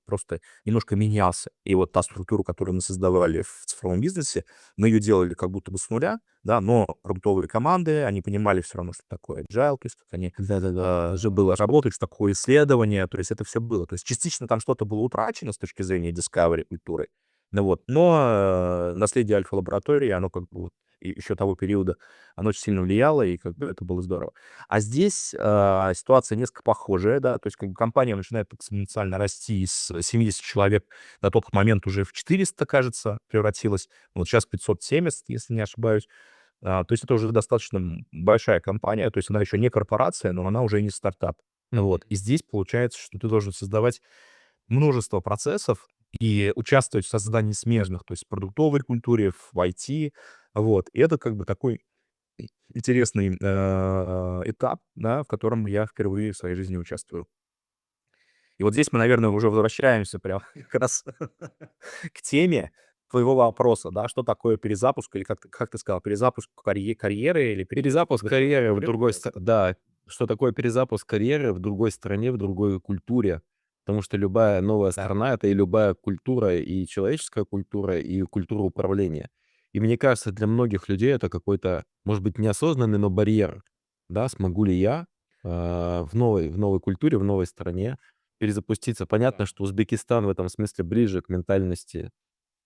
просто немножко менялся. И вот та структура, которую мы создавали в цифровом бизнесе, мы ее делали как будто бы с нуля, да, но продуктовые команды, они понимали все равно, что такое agile, то есть как они Да-да-да. же было работать, что такое исследование, то есть это все было. То есть частично там что-то было утрачено с точки зрения discovery культуры, ну вот, но наследие Альфа-лаборатории, оно как бы вот еще того периода, оно очень сильно влияло, и как бы это было здорово. А здесь ситуация несколько похожая, да, то есть как бы компания начинает экспоненциально расти из 70 человек, на тот момент уже в 400, кажется, превратилась, вот сейчас 570, если не ошибаюсь. То есть это уже достаточно большая компания, то есть она еще не корпорация, но она уже и не стартап. Вот. И здесь получается, что ты должен создавать множество процессов и участвовать в создании смежных, то есть в продуктовой культуре, в IT. Вот. И это как бы такой интересный этап, да, в котором я впервые в своей жизни участвую. И вот здесь мы, наверное, уже возвращаемся прям как раз к теме твоего вопроса, да, что такое перезапуск, или как ты сказал, перезапуск карьеры или Перезапуск карьеры в другой конкуренции? ст да, что такое перезапуск карьеры в другой стране, в другой культуре. Потому что любая новая Да, страна — это и любая культура, и человеческая культура, и культура управления. И мне кажется, для многих людей это какой-то, может быть, неосознанный, но барьер. Да, смогу ли я, в новой культуре, в новой стране перезапуститься? Понятно, да, что Узбекистан в этом смысле ближе к ментальности.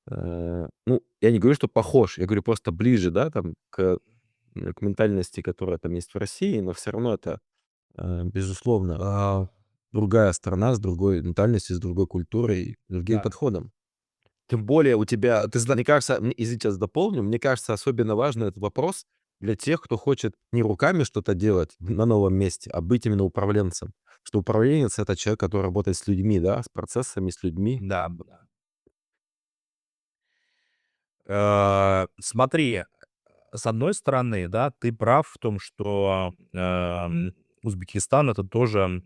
Ну, я не говорю, что похож, я говорю просто ближе, да, там, к ментальности, которая там есть в России, но все равно это, безусловно, другая страна с другой ментальностью, с другой культурой, с другим да. подходом. Тем более у тебя, мне кажется, извините, сейчас дополню, мне кажется, особенно важный этот вопрос для тех, кто хочет не руками что-то делать на новом месте, а быть именно управленцем. Что управленец — это человек, который работает с людьми, да, с процессами, с людьми. Да, да. Смотри, с одной стороны, да, ты прав в том, что Узбекистан это тоже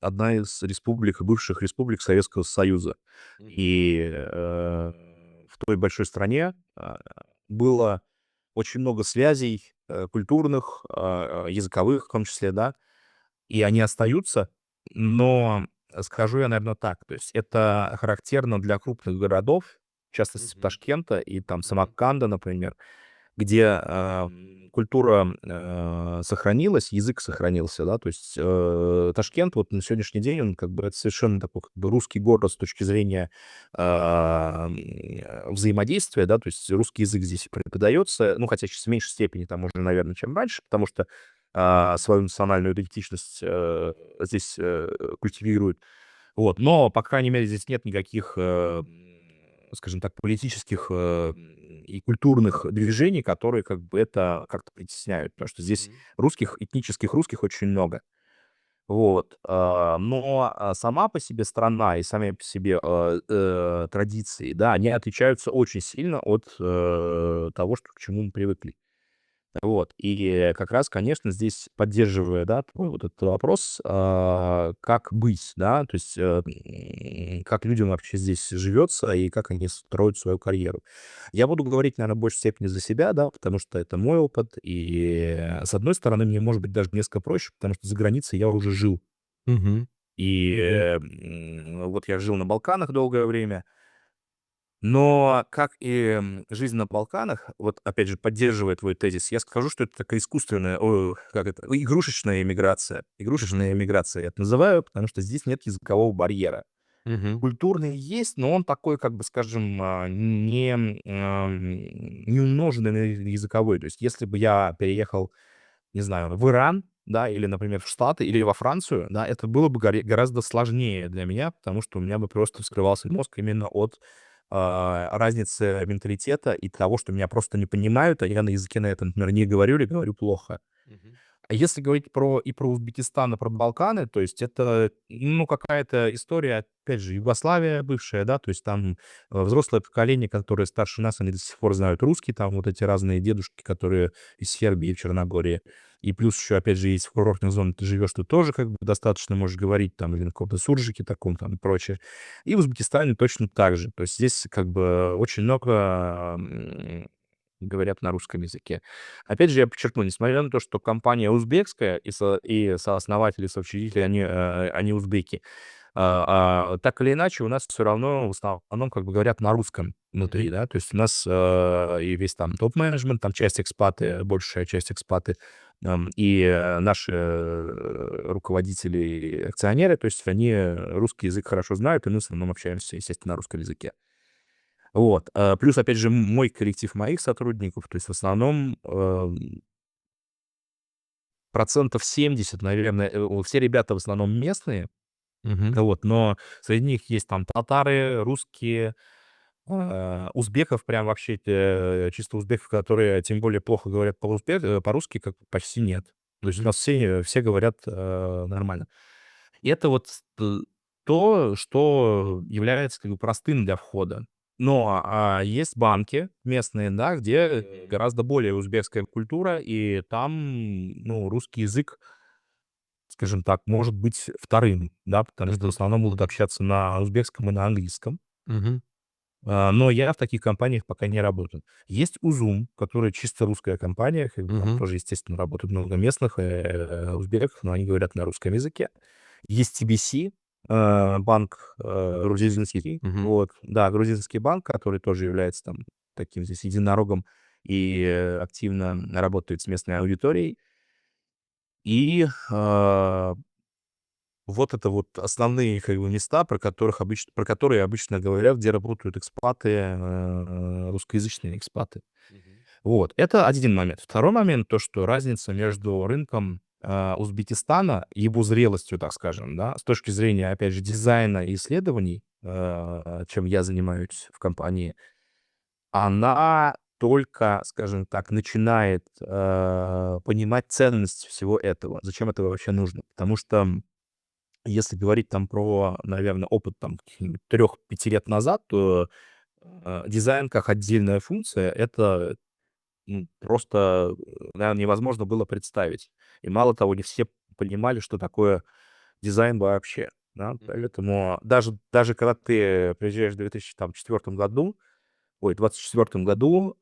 одна из республик, бывших республик Советского Союза. И в той большой стране было очень много связей культурных, языковых в том числе, да, и они остаются, но скажу я, наверное, так, то есть это характерно для крупных городов, в частности, Мгм. Ташкента и там Мгм. Самарканда, например, где культура сохранилась, язык сохранился, да, то есть Ташкент вот на сегодняшний день, он как бы это совершенно такой как бы русский город с точки зрения взаимодействия, да, то есть русский язык здесь преподается, ну, хотя сейчас в меньшей степени там уже, наверное, чем раньше, потому что свою национальную идентичность здесь культивируют. Вот. Но, по крайней мере, здесь нет никаких, скажем так, политических и культурных движений, которые как бы это как-то притесняют, потому что здесь Мгм. русских, этнических русских очень много. Вот, но, сама по себе страна и сами по себе, традиции, да, они отличаются очень сильно от, того, что к чему мы привыкли. Вот, и как раз, конечно, здесь, поддерживая, да, твой вот этот вопрос, как быть, да, то есть, как людям вообще здесь живется и как они строят свою карьеру. Я буду говорить, наверное, в большей степени за себя, да, потому что это мой опыт, и, с одной стороны, мне, может быть, даже несколько проще, потому что за границей я уже жил. Мгм. И, вот я жил на Балканах долгое время, но, как и, жизнь на Балканах, вот опять же, поддерживая твой тезис, я скажу, что это такая искусственная, как это, игрушечная иммиграция. Мгм. Игрушечная иммиграция я это называю, потому что здесь нет языкового барьера. Мгм. Культурный есть, но он такой, как бы, скажем, не умноженный на языковой. То есть если бы я переехал, не знаю, в Иран, да, или, например, в Штаты, или во Францию, да, это было бы гораздо сложнее для меня, потому что у меня бы просто вскрывался мозг именно от разницы менталитета и того, что меня просто не понимают, а я на языке на этом, например, не говорю или говорю плохо. Мгм. А если говорить про Узбекистан и про Балканы, то есть это, ну, какая-то история, опять же, Югославия бывшая, да, то есть там взрослое поколение, которое старше нас, они до сих пор знают русский, там вот эти разные дедушки, которые из Сербии и Черногории. И плюс еще, опять же, есть в курортных зонах ты живешь, ты тоже как бы достаточно можешь говорить там или на каком-то суржике таком там и прочее. И в Узбекистане точно так же. То есть здесь как бы очень много говорят на русском языке. Опять же, я подчеркну, несмотря на то, что компания узбекская и сооснователи, соучредители, они узбеки, так или иначе у нас все равно в основном как бы говорят на русском внутри, Мгм. да. То есть у нас, и весь там топ-менеджмент, там часть экспаты, большая часть экспаты, и, наши, руководители и акционеры, то есть они русский язык хорошо знают, и мы в основном общаемся, естественно, на русском языке. Вот, плюс, опять же, мой коллектив моих сотрудников, то есть в основном, процентов 70, наверное, все ребята в основном местные, Мгм. вот, но среди них есть там татары, русские, узбеков, прям вообще, чисто узбеков, которые тем более плохо говорят по-русски, как бы почти нет. То есть у Мгм. нас все говорят, нормально. И это вот то, что является как бы простым для входа. Но, есть банки местные, да, где, Мгм. гораздо более узбекская культура, и там, ну, русский язык, скажем так, может быть вторым, да, потому что в Мгм. основном будут Мгм. общаться на узбекском и на английском. Мгм. Но я в таких компаниях пока не работаю. Есть "Узум", которая чисто русская компания, как бы там Мгм. тоже, естественно, работает много местных, узбеков, но они говорят на русском языке. Есть TBC, банк, грузинский, Мгм. вот, да, грузинский банк, который тоже является там таким здесь единорогом и, активно работает с местной аудиторией. И, вот это вот основные как бы места, про которые обычно говорят, где работают экспаты, русскоязычные экспаты. Мгм. Вот, это один момент. Второй момент, то, что разница между рынком, Узбекистана, его зрелостью, так скажем, да, с точки зрения, опять же, дизайна и исследований, чем я занимаюсь в компании, она только, скажем так, начинает, понимать ценность всего этого. Зачем это вообще нужно? Потому что если говорить там про, наверное, опыт там 3-5 лет назад, то, дизайн как отдельная функция — это, просто, наверно, невозможно было представить. И мало того, не все понимали, что такое дизайн вообще, да. Мгм. Поэтому даже когда ты приезжаешь в 2004 году, ой, 24 году,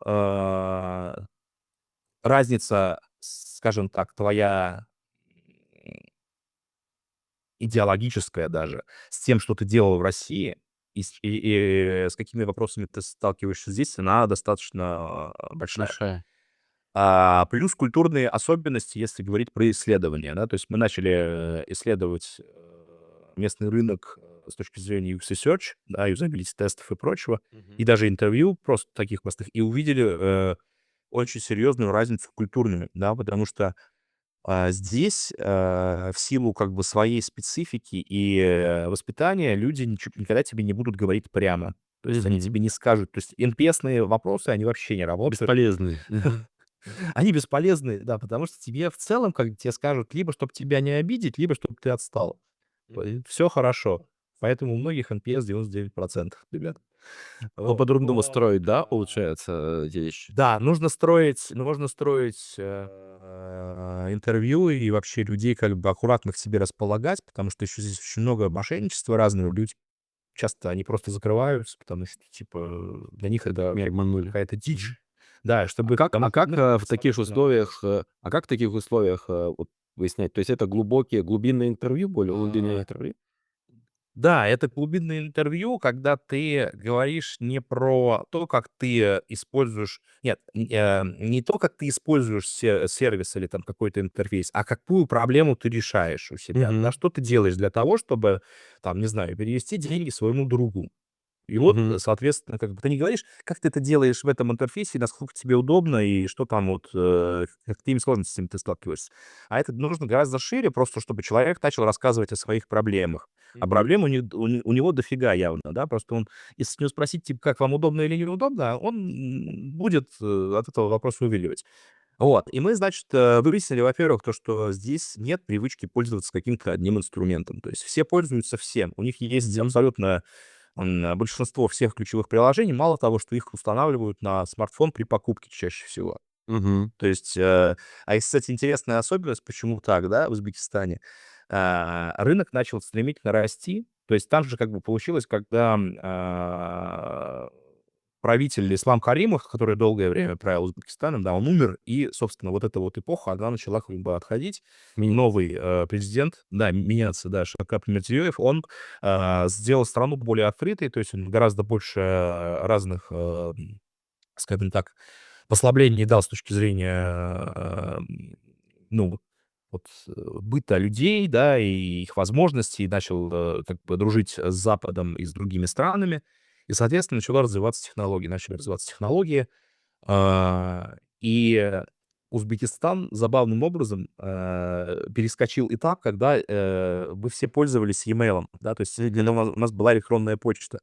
разница, скажем так, твоя идеологическая даже, с тем, что ты делал в России, и с какими вопросами ты сталкиваешься здесь, она достаточно, большая. Большая. Плюс культурные особенности, если говорить про исследования, да. То есть мы начали, исследовать, местный рынок, с точки зрения UX Research, да, юзабилити тестов и прочего, и Мгм. даже интервью просто таких простых, и увидели, очень серьезную разницу культурную, да, потому что здесь, в силу как бы своей специфики и, воспитания люди никогда тебе не будут говорить прямо. То есть они тебе не скажут. То есть NPS-ные вопросы, они вообще не работают. Бесполезный. Мгм. Они бесполезны, да, потому что тебе в целом, как тебе скажут, либо чтобы тебя не обидеть, либо чтобы ты отстал. Все хорошо. Поэтому у многих NPS 99%, ребят. Ну, Вот. по-другому Но, строить, да, получается, эти вещи? да, нужно строить, интервью и вообще людей как бы аккуратно к себе располагать, потому что еще здесь очень много мошенничества разного. Люди часто они просто закрываются, потому что, типа, для них это Меня обманули. какая-то Мгм. дичь. Да, А чтобы как потому а что как, мы, в таких соответственно. условиях, вот выяснять? То есть это глубинное интервью, более глубинное интервью? Да, это глубинное интервью, когда ты говоришь не про то, как ты используешь, нет, не то, как ты используешь сервис или там какой-то интерфейс, а какую проблему ты решаешь у себя, да, Мгм. что ты делаешь для того, чтобы, там, не знаю, перевести деньги своему другу. И вот, Мгм. соответственно, как бы ты не говоришь, как ты это делаешь в этом интерфейсе, насколько тебе удобно и что там вот, какими сложностями ты сталкиваешься. А это нужно гораздо шире, просто чтобы человек начал рассказывать о своих проблемах. А Мгм. проблем у него дофига явно, да. Просто он, если с него спросить, типа, как вам удобно или неудобно, он, будет, от этого вопроса увиливать. Вот. И мы, значит, выяснили, во-первых, то, что здесь нет привычки пользоваться каким-то одним инструментом. То есть все пользуются всем. У них есть Мгм. абсолютно большинство всех ключевых приложений. Мало того, что их устанавливают на смартфон при покупке чаще всего. Мгм. То есть, а есть, кстати, интересная особенность, почему так, да, в Узбекистане. Рынок начал стремительно расти. То есть там же как бы получилось, когда правитель Ислам Каримов, который долгое время правил Узбекистаном, да, он умер, и, собственно, вот эта вот эпоха, она начала как бы отходить. Ми Новый президент, да, меняться, да, Шавкат Мирзиёев, он сделал страну более открытой, то есть он гораздо больше разных, скажем так, послаблений дал с точки зрения, ну, вот, быта людей, да, и их возможностей, начал, как бы дружить с Западом и с другими странами. И, соответственно, начали развиваться технологии. И Узбекистан забавным образом, перескочил этап, когда, мы все пользовались e-mail, да, то есть для у нас была электронная почта.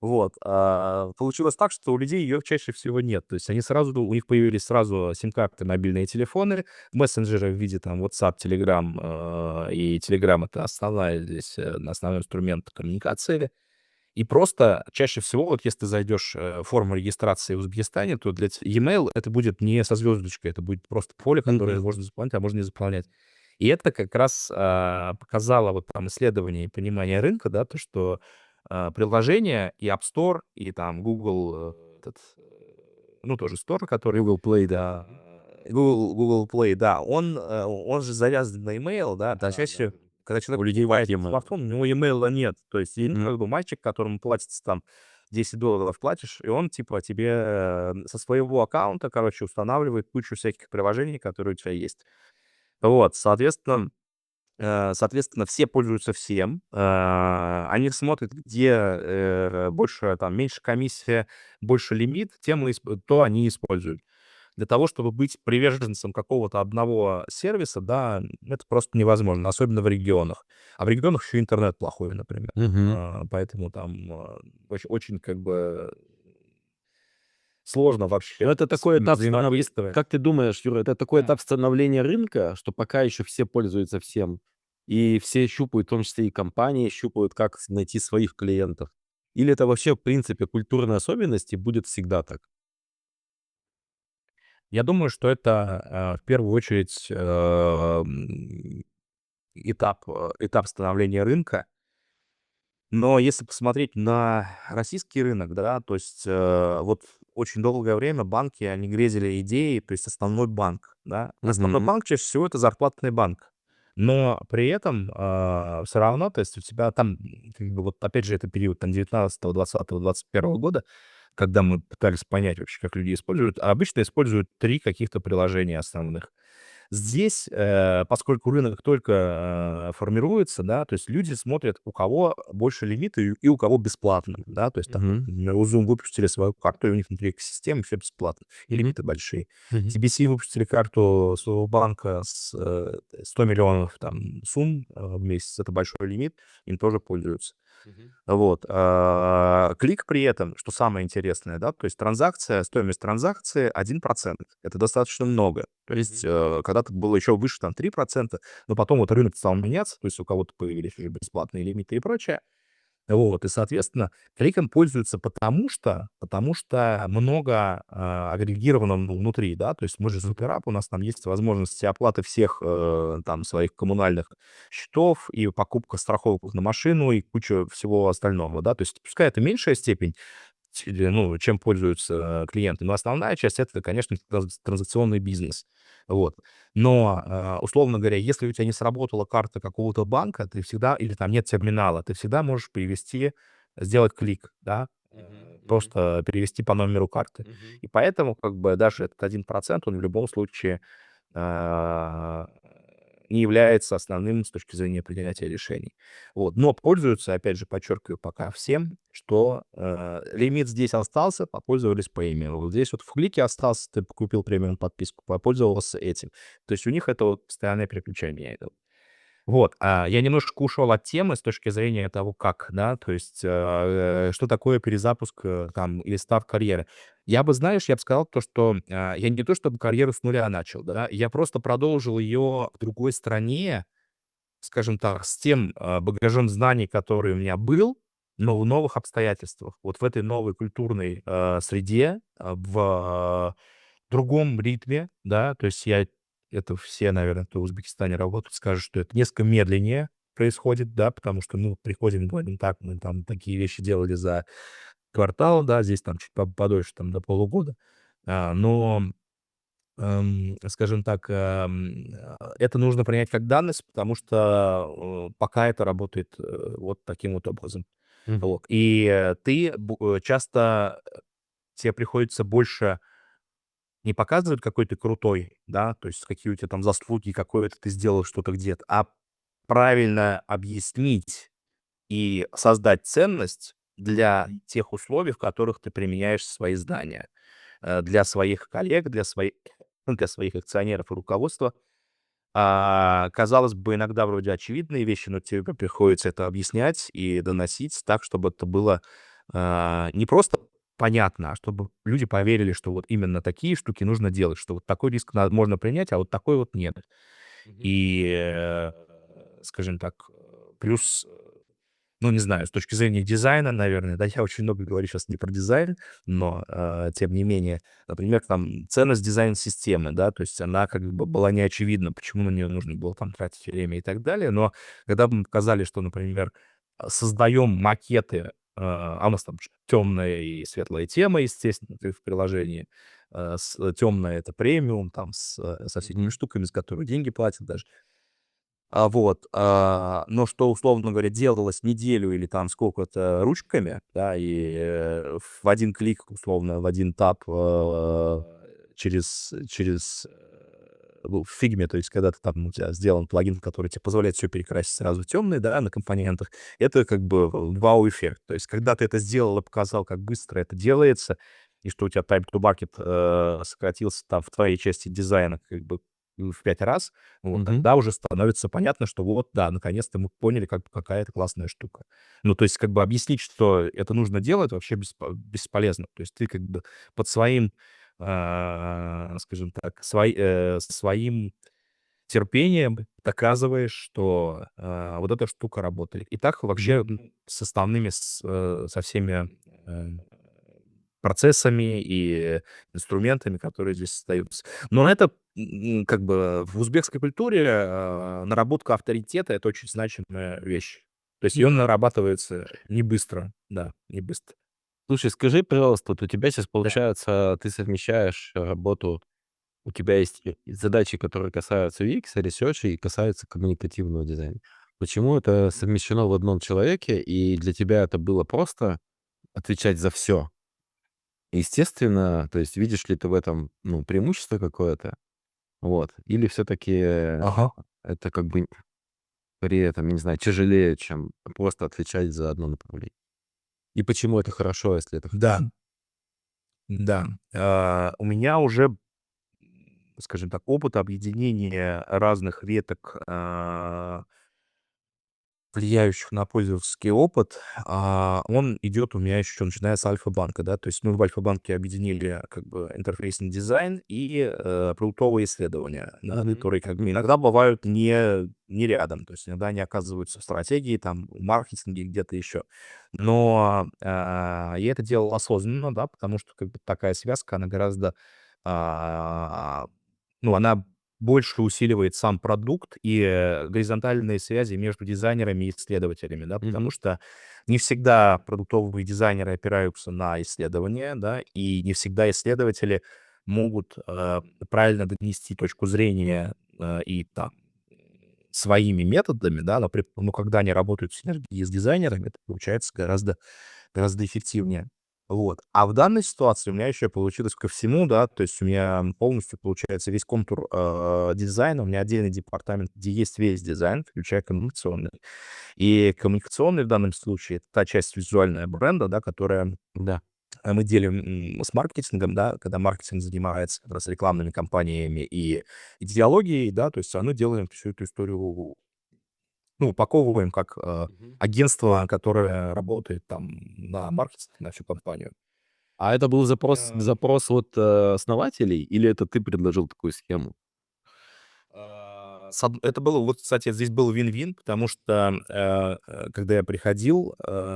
Вот, получилось так, что у людей ее чаще всего нет. То есть у них появились сразу сим-карты, мобильные телефоны, мессенджеры в виде там WhatsApp, Telegram, и Telegram — это основная здесь, основной инструмент коммуникации. И просто чаще всего, вот если ты зайдешь, в форму регистрации в Узбекистане, то для e-mail это будет не со звездочкой, это будет просто поле, которое Мгм. можно заполнять, а можно не заполнять. И это как раз, показало вот там исследование и понимание рынка, да, то, что, приложения и App Store, и там Google, ну, тоже Store, который, Google Play, да. Мгм. Google Play, да, он же завязан на email, да, а Да-да. чаще, когда У человек людей покупает e-mail. смартфон, у него имейла нет. То есть, и, ну, Мгм. как бы мальчик, которому платится там $10 платишь, и он, типа, тебе, со своего аккаунта, короче, устанавливает кучу всяких приложений, которые у тебя есть. Вот, соответственно, все пользуются всем. Они смотрят, где, больше, там, меньше комиссия, больше лимит, то они используют. Для того, чтобы быть приверженцем какого-то одного сервиса, да, это просто невозможно, особенно в регионах. А в регионах еще интернет плохой, например. Мгм. Поэтому там, очень как бы сложно Ну, вообще это такой этап взаимодействовать. как ты думаешь, Юра, это такой этап становления рынка, что пока еще все пользуются всем, и все щупают, в том числе и компании щупают, как найти своих клиентов? Или это вообще, в принципе, культурная особенность и будет всегда так? Я думаю, что это, в первую очередь, этап становления рынка. Но если посмотреть на российский рынок, да, то есть, вот очень долгое время банки, они грезили идеей, то есть основной банк, да. Основной Мгм. банк чаще всего — это зарплатный банк. Но при этом, всё равно, то есть у тебя там, как бы вот опять же, это период там 19, 20, 21 года, когда мы пытались понять вообще, как люди используют. А обычно используют 3 каких-то приложения основных. Здесь, поскольку рынок только, формируется, да, то есть люди смотрят, у кого больше лимита и у кого бесплатно, да. То есть там, Мгм. например, у Zoom выпустили свою карту, и у них внутри экосистемы всё бесплатно, и Мгм. лимиты большие. Мгм. TBC выпустили карту своего банка с, 100 миллионов там сумм, в месяц. Это большой лимит, им тоже пользуются. Мгм. Вот, клик при этом, что самое интересное, да, то есть стоимость транзакции 1%. Это достаточно много. То есть, Мгм. когда-то было еще выше, там 3%, но потом вот рынок стал меняться, то есть у кого-то появились уже бесплатные лимиты и прочее. Вот, и, соответственно, кликом пользуются потому что много, агрегировано внутри, да. То есть мы же Zuperap, у нас там есть возможность оплаты всех, там своих коммунальных счетов и покупка страховок на машину, и куча всего остального, да. То есть пускай это меньшая степень, ну, чем пользуются, клиенты, но основная часть — это, конечно, транзакционный бизнес. Вот. Но, условно говоря, если у тебя не сработала карта какого-то банка, ты всегда или там нет терминала, ты всегда можешь сделать клик, да, Мгм. Мгм. просто перевести по номеру карты. Мгм. И поэтому как бы даже этот 1% он в любом случае, а, не является основным с точки зрения принятия решений. Вот. Но пользуются, опять же, подчеркиваю, пока всем, что, лимит здесь остался, попользовались премиумом. Вот здесь вот в клике остался, ты купил премиум подписку, попользовался этим. То есть у них это вот постоянное переключение идет. Вот, я немножко ушел от темы с точки зрения того, как, да, то есть, что такое перезапуск, там, или старт карьеры. Я бы сказал то, что, я не то чтобы карьеру с нуля начал, да, я просто продолжил ее в другой стране, скажем так, с тем, багажом знаний, который у меня был, но в новых обстоятельствах. Вот в этой новой культурной, среде, другом ритме, да, то есть это все, наверное, кто в Узбекистане работают, скажут, что это несколько медленнее происходит, да, потому что, ну, приходим, говорим, так, мы там такие вещи делали за квартал, да, здесь там чуть подольше, там до полугода, но, скажем так, это нужно принять как данность, потому что, пока это работает, вот таким вот образом. Мгм. Вот. И часто тебе приходится больше не показывать, какой ты крутой, да, то есть какие у тебя там заслуги, какое это ты сделал что-то где-то, а правильно объяснить и создать ценность для тех условий, в которых ты применяешь свои знания, для своих коллег, для своих акционеров и руководства. Казалось бы, иногда вроде очевидные вещи, но тебе приходится это объяснять и доносить так, чтобы это было, не просто понятно, а чтобы люди поверили, что вот именно такие штуки нужно делать, что вот такой риск можно принять, а вот такой вот нет. Мгм. И, скажем так, плюс, ну, не знаю, с точки зрения дизайна, наверное, да, я очень много говорю сейчас не про дизайн, но, тем не менее, например, там ценность дизайн-системы, да, то есть она как бы была не очевидна, почему на нее нужно было там тратить время и так далее. Но когда мы показали, что, например, создаем макеты, у нас там темная и светлая тема, естественно, ты в приложении, темная — это премиум, там со всякими Мгм. штуками, за которые деньги платят даже. Но что, условно говоря, делалось неделю или там сколько-то ручками, да, и, в один клик, условно, в один тап, в фигме, то есть когда ты там, у тебя сделан плагин, который тебе позволяет все перекрасить сразу в темный, да, на компонентах, это как бы вау-эффект. То есть когда ты это сделал и показал, как быстро это делается, и что у тебя time to market, сократился там в твоей части дизайна как бы в 5 раз, вот Мгм. тогда уже становится понятно, что вот, да, наконец-то мы поняли, какая это классная штука. Ну, то есть, как бы объяснить, что это нужно делать, вообще бесполезно. То есть ты как бы под своим, скажем так, своим терпением доказываешь, что, вот эта штука работает. И так вообще, Мгм. со всеми, процессами и инструментами, которые здесь создаются. Но это, как бы в узбекской культуре, наработка авторитета — это очень значимая вещь. То есть ее нарабатывается не быстро, да, не быстро. Слушай, скажи, пожалуйста, вот у тебя сейчас Да. получается, ты совмещаешь работу, у тебя есть задачи, которые касаются UX, research и касаются коммуникативного дизайна. Почему это совмещено в одном человеке, и для тебя это было просто отвечать за все? Естественно, то есть видишь ли ты в этом, ну, преимущество какое-то? Вот. Или все-таки Ага. это как бы при этом, не знаю, тяжелее, чем просто отвечать за одно направление? И почему это хорошо, если это Да, да. У меня уже, скажем так, опыт объединения разных веток, влияющих на пользовательский опыт, он идет у меня еще начиная с Альфа-банка, да. То есть мы в Альфа-банке объединили как бы интерфейсный дизайн и, продуктовые исследования, да, Мгм. которые как бы иногда бывают не рядом. То есть иногда они оказываются в стратегии, там, в маркетинге, где-то еще. Но, я это делал осознанно, да, потому что как бы такая связка, она гораздо, а, ну, она больше усиливает сам продукт и, горизонтальные связи между дизайнерами и исследователями, да. Потому Мгм. что не всегда продуктовые дизайнеры опираются на исследования, да, и не всегда исследователи могут, правильно донести точку зрения, и там своими методами, да, но когда они работают в синергии с дизайнерами, это получается гораздо эффективнее. Вот. А в данной ситуации у меня еще получилось ко всему, да, то есть у меня полностью получается весь контур, дизайна, у меня отдельный департамент, где есть весь дизайн, включая коммуникационный. И коммуникационный в данном случае — это та часть визуальная бренда, да, которая, Да. мы делим, с маркетингом, да, когда маркетинг занимается как раз рекламными кампаниями и идеологией, да, то есть мы делаем всю эту историю, ну, упаковываем как, Мгм. агентство, которое работает там на маркетинг, на всю компанию. А это был Э, запрос от, основателей или это ты предложил такую схему? Это было, вот, кстати, здесь был вин-вин, потому что, когда я приходил,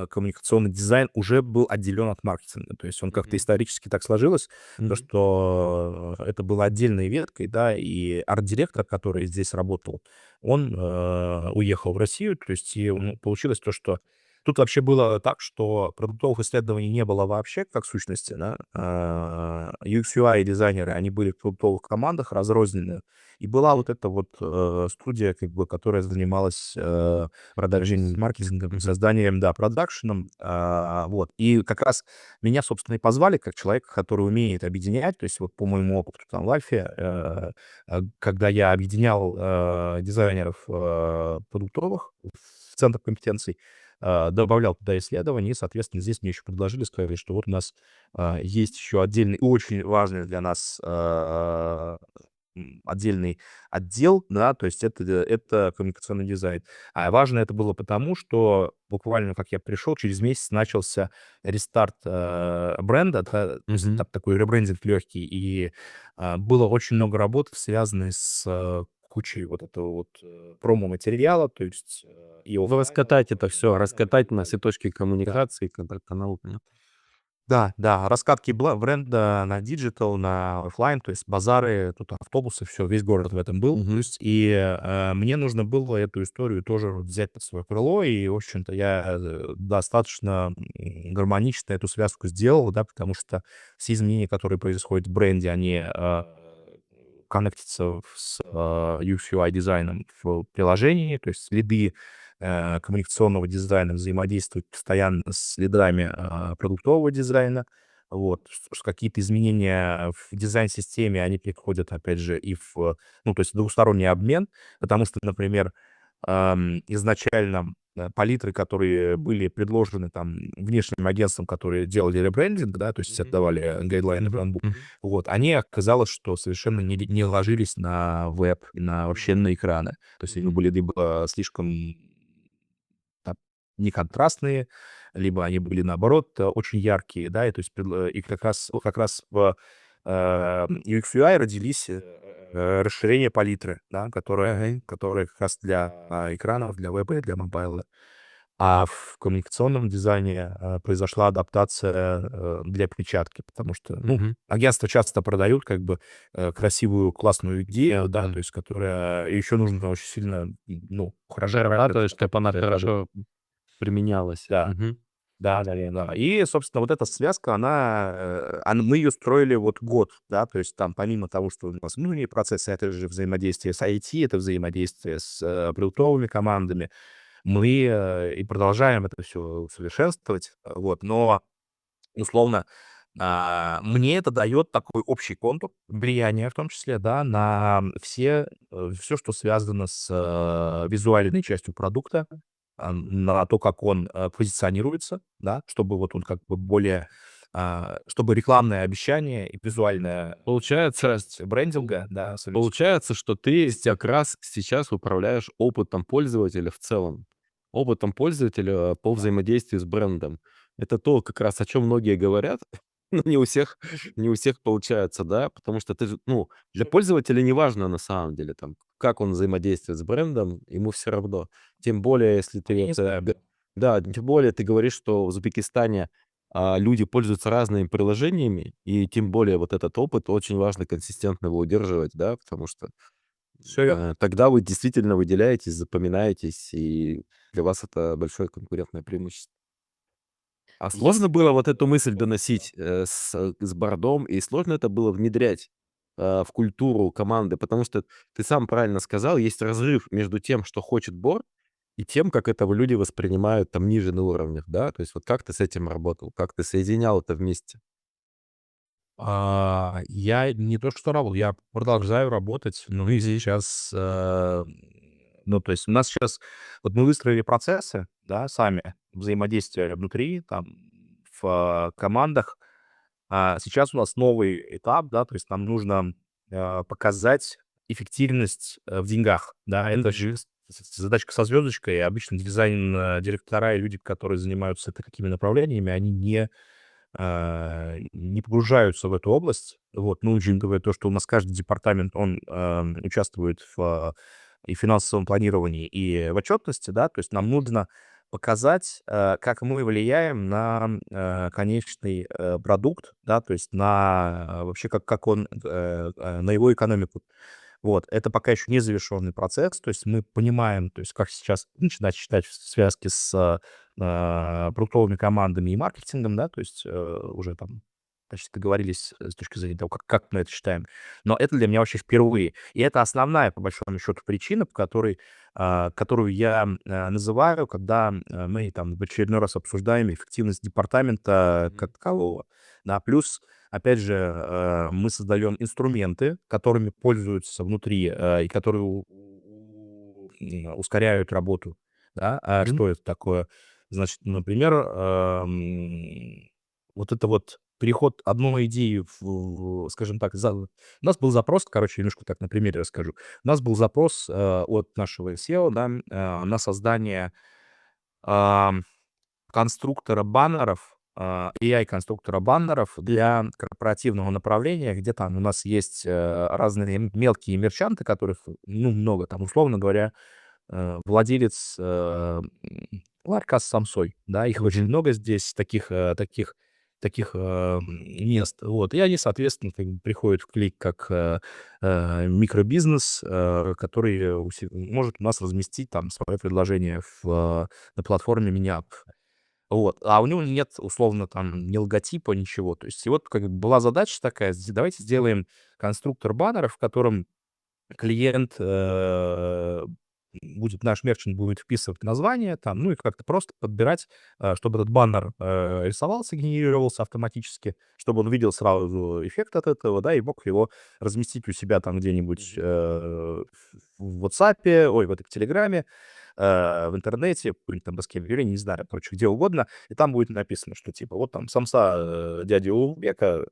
коммуникационный дизайн уже был отделен от маркетинга. То есть он как-то Мгм. исторически так сложилось, то, Мгм. что это было отдельной веткой, да, и арт-директор, который здесь работал, он, уехал в Россию, то есть и, получилось то, что тут вообще было так, что продуктовых исследований не было вообще, как сущности, да. UX/UI дизайнеры, они были в продуктовых командах разрознены, и была Мгм. вот эта вот, студия, как бы, которая занималась, продолжением маркетингом, Мгм. созданием, да, продакшеном. Вот. И как раз меня, собственно, и позвали как человека, который умеет объединять. То есть вот по моему опыту там в Альфе, когда я объединял, дизайнеров, продуктовых в центр компетенций, добавлял туда исследования, и, соответственно, здесь мне еще предложили, сказали, что вот у нас, есть еще отдельный, очень важный для нас, отдельный отдел, да, то есть это коммуникационный дизайн. А важно это было потому, что буквально как я пришел, через месяц начался рестарт, бренда, да, то есть Мгм. этап такой ребрендинг легкий, и, было очень много работы, связанной с, кучей вот этого вот, промо-материала, то есть, и Ну, оффлайнового, раскатать это все, онлайнового и раскатать так на далее. все точки Да. коммуникации, каналы, понятно. Да, да, раскатки бренда на диджитал, на оффлайн, то есть базары, тут автобусы, все, весь город в этом был. То Мгм. есть и, мне нужно было эту историю тоже вот взять под свое крыло, и, в общем-то, я, достаточно, гармонично эту связку сделал, да, потому что все изменения, которые происходят в бренде, они, коннектятся с, UX/UI дизайном в приложении, то есть следы, коммуникационного дизайна взаимодействуют постоянно с следами, продуктового дизайна. Вот. Какие-то изменения в дизайн-системе, они приходят, опять же, и ну, то есть двусторонний обмен, потому что, например, изначально, палитры, которые были предложены там внешним агентством, которые делали ребрендинг, да, то есть Мгм. отдавали гайдлайны Мгм. бренду, Мгм. вот, они оказалось, что совершенно не ложились на веб и вообще Мгм. на экраны. То есть они Мгм. были либо слишком там неконтрастные, либо они были, наоборот, очень яркие, да, и то есть и как раз в, UX/UI родились, расширения палитры, да, Ага. которые как раз для, экранов, для веба и для мобайла. А в коммуникационном дизайне, произошла адаптация, для печатки, потому что, ну, Мгм. агентства часто продают как бы, красивую, классную идею, да, то есть которая еще нужно очень сильно, ну, хорошо Да, то работать, есть чтобы она чтобы хорошо применялась. да. Мгм. Да. И, собственно, вот эта связка, мы ее строили вот год, да, то есть там помимо того, что у нас внутренние процессы, это же взаимодействие с IT, это взаимодействие с, продуктовыми командами. Мы, и продолжаем это все усовершенствовать, вот. Но, условно, Мне это дает такой общий контур влияния, в том числе, да, на все что связано с визуальной частью продукта, на то, как он позиционируется, да, чтобы вот он как бы более, чтобы рекламное обещание и визуальная Получается часть брендинга, да, получается, что ты совместить. как раз сейчас управляешь опытом пользователя в целом. Опытом пользователя по взаимодействию с брендом. Это то, как раз о чем многие говорят, но не у всех получается, да, потому что ты же, ну, для пользователя не важно на самом деле, там, как он взаимодействует с брендом, ему все равно. Тем более, если ты Я вот, не знаю. да, тем более ты говоришь, что в Узбекистане, люди пользуются разными приложениями, и тем более вот этот опыт очень важно консистентно его удерживать, да, потому что, Все верно. тогда вы действительно выделяетесь, запоминаетесь, и для вас это большое конкурентное преимущество. А сложно Есть. было вот эту мысль доносить, с бордом, и сложно это было внедрять, в культуру команды? Потому что ты сам правильно сказал, есть разрыв между тем, что хочет борд, и тем, как это люди воспринимают там ниже на уровнях, да? То есть вот как ты с этим работал? Как ты соединял это вместе? Я не то что работал, я продолжаю работать. Ну и сейчас, ну, то есть у нас сейчас, вот мы выстроили процессы, да, сами, взаимодействия внутри, там, в командах. Сейчас у нас новый этап, да, то есть нам нужно показать эффективность в деньгах, да, это же задачка со звездочкой, и обычно дизайн, директора и люди, которые занимаются такими направлениями, они не погружаются в эту область. Вот, ну, учитывая то, что у нас каждый департамент, он участвует и в финансовом планировании, и в отчетности, да, то есть нам нужно показать, как мы влияем на конечный продукт, да, то есть на вообще, как он, на его экономику. Вот, это пока еще не завершенный процесс, то есть мы понимаем, то есть как сейчас начинать считать в связке с продуктовыми командами и маркетингом, да, то есть уже там почти договорились с точки зрения того, как мы это считаем. Но это для меня вообще впервые. И это основная, по большому счету, причина, по которой, которую я называю, когда мы там в очередной раз обсуждаем эффективность департамента как такового. Да, плюс опять же, мы создаем инструменты, которыми пользуются внутри, и которые ускоряют работу, да. А Мгм. что это такое? Значит, например, вот это вот переход одной идеи скажем так, у нас был запрос, короче, немножко так на примере расскажу. У нас был запрос, от нашего SEO, да, на создание, ам, конструктора баннеров, AI-конструктора баннеров для корпоративного направления, где там у нас есть, разные мелкие мерчанты, которых, ну, много. Там, условно говоря, владелец, ларька с самсой, да, их очень Мгм. много здесь, таких мест. Вот, и они, соответственно, как бы приходят в клик как, микробизнес, который может у нас разместить там свое предложение на платформе Miniap. Вот, а у него нет, условно, там ни логотипа, ничего. То есть и вот как бы была задача такая: давайте сделаем конструктор баннеров, в котором клиент, наш мерчант будет вписывать название там, ну и как-то просто подбирать, чтобы этот баннер, рисовался, генерировался автоматически, чтобы он видел сразу эффект от этого, да, и мог его разместить у себя там где-нибудь, Мгм. в "Ватсапе", ой, в этой, в "Телеграме", в интернете, в какой-нибудь там доске объявлений, не знаю, короче, где угодно. И там будет написано, что типа вот там самса, дяди Улугбека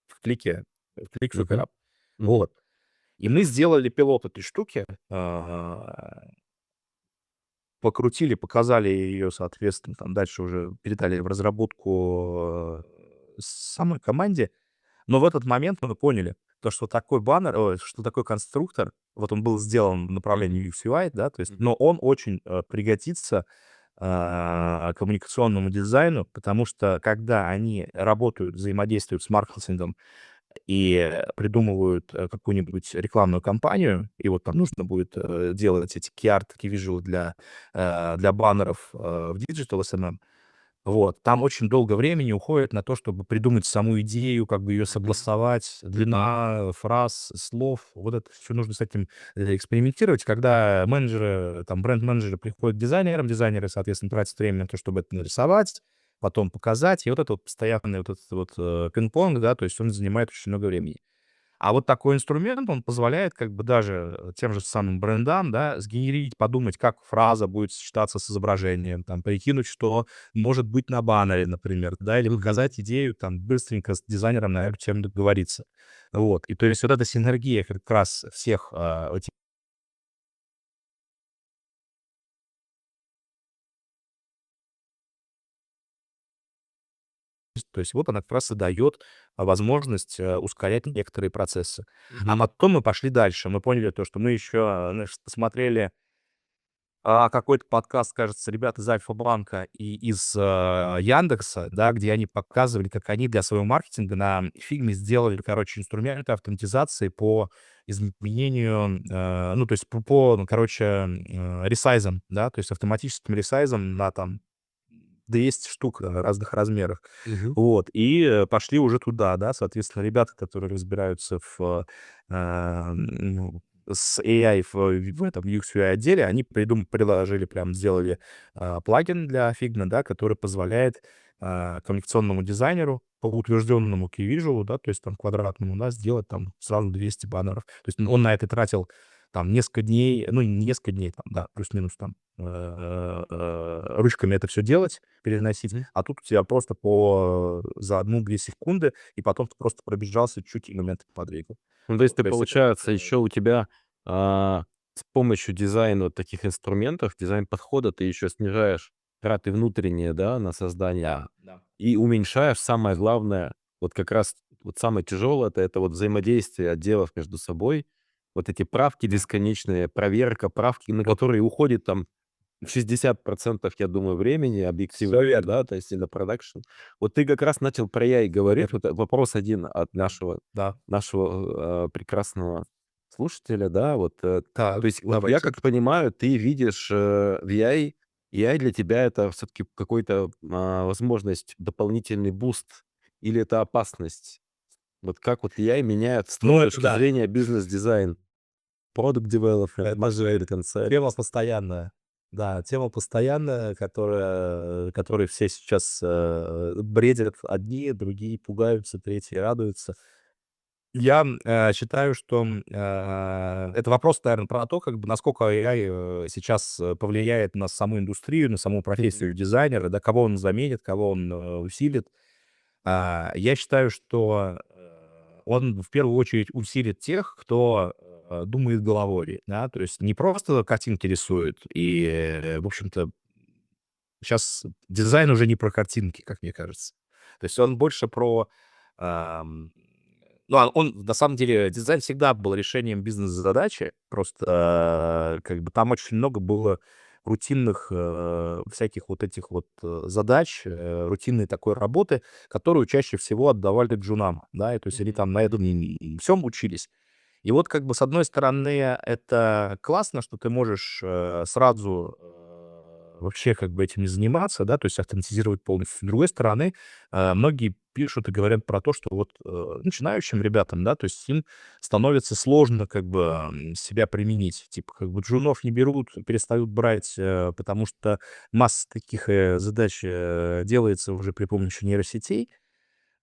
в клике, в клик Мгм. Суперап. Мгм. Вот. И мы сделали пилот этой штуки, покрутили, показали ее, соответственно, там дальше уже передали в разработку, самой команде. Но в этот момент мы поняли, то, что такой баннер, ой, что такой конструктор, вот он был сделан в направлении UX/UI, да, то есть, Мгм. но он очень, пригодится, коммуникационному дизайну, потому что когда они работают, взаимодействуют с маркетингом и придумывают, какую-нибудь рекламную кампанию, и вот там нужно будет, делать эти такие вижу для баннеров, в Digital SMM. Вот. Там очень долго времени уходит на то, чтобы придумать саму идею, как бы ее Мгм. согласовать, длина фраз, слов. Вот это всё нужно с этим, экспериментировать. Когда менеджеры, там, бренд-менеджеры приходят к дизайнерам, дизайнеры, соответственно, тратят время на то, чтобы это нарисовать, потом показать. И вот это вот постоянный вот этот вот пинг-понг, да, то есть он занимает очень много времени. А вот такой инструмент, он позволяет как бы даже тем же самым брендам, да, сгенерить, подумать, как фраза будет сочетаться с изображением, там, прикинуть, что может быть на баннере, например, да, или показать идею, там, быстренько с дизайнером на эту тему договориться. Вот. И то есть вот эта синергия как раз всех этих. То есть вот она как раз и дает возможность ускорять некоторые процессы. А Мгм. потом мы пошли дальше. Мы поняли то, что мы еще, значит, посмотрели какой-то подкаст, кажется, ребят из Альфа-банка и из Яндекса, да, где они показывали, как они для своего маркетинга на фильме сделали, короче, инструменты автоматизации по изменению, ну, то есть ну, короче, ресайзам, да, то есть автоматическим ресайзам на там 200 штук разных размерах. Мгм. Вот, и пошли уже туда, да, соответственно, ребята, которые разбираются ну, с AI в этом UX/UI отделе, они приложили, прям сделали плагин для Figma, да, который позволяет коммуникационному дизайнеру по утвержденному key-visual, да, то есть там квадратному, да, сделать там сразу 200 баннеров. То есть он на это тратил там несколько дней, ну, не несколько дней, там, да, плюс-минус там, ручками это все делать, переносить, Мгм. а тут у тебя просто за 1-2 секунды, и потом ты просто пробежался, чуть элементы подвигал. Ну, то есть Вот, ты, то есть это получается, еще у тебя, с помощью дизайна вот таких инструментов, дизайн-подхода, ты еще снижаешь траты внутренние, да, на создание да, да. и уменьшаешь, самое главное, вот как раз вот самое тяжелое — это вот взаимодействие отделов между собой. Вот эти правки бесконечные, проверка, правки, на Вот которые уходит там 60%, я думаю, времени объективно, всё верно. да, то есть и на продакшн. Вот ты как раз начал про AI говорить. Вот вопрос один от Да. нашего, прекрасного слушателя, да, вот, Так, то есть вот я давайте. как понимаю, ты видишь, в AI для тебя это все-таки какой-то, возможность, дополнительный буст или это опасность? Вот как вот AI меняет с твоей Ну, это точки да. зрения бизнес-дизайн, product development, Это же marketing концепт? тема постоянная. Да, тема постоянная, которой все сейчас, бредят. Одни, другие пугаются, третьи радуются. Я, считаю, что, это вопрос, наверно, про то, как бы насколько AI, сейчас, повлияет на саму индустрию, на саму Мгм. профессию дизайнера, да, кого он заменит, кого он, усилит. Я считаю, что, он в первую очередь усилит тех, кто, думает головой, да, то есть не просто картинки рисует. И, в общем-то, сейчас дизайн уже не про картинки, как мне кажется. То есть он больше про, ам, ну, он на самом деле дизайн всегда был решением бизнес-задачи, просто, как бы там очень много было рутинных, всяких вот этих вот, задач, рутинной такой работы, которую чаще всего отдавали джунам, да, и то есть они Мгм. там на этом всем учились. И вот как бы с одной стороны это классно, что ты можешь, сразу, вообще как бы этим не заниматься, да, то есть автоматизировать полностью. С другой стороны, многие пишут и говорят про то, что вот, начинающим ребятам, да, то есть им становится сложно как бы, себя применить. Типа как бы джунов не берут, перестают брать, потому что масса таких, задач, делается уже при помощи нейросетей.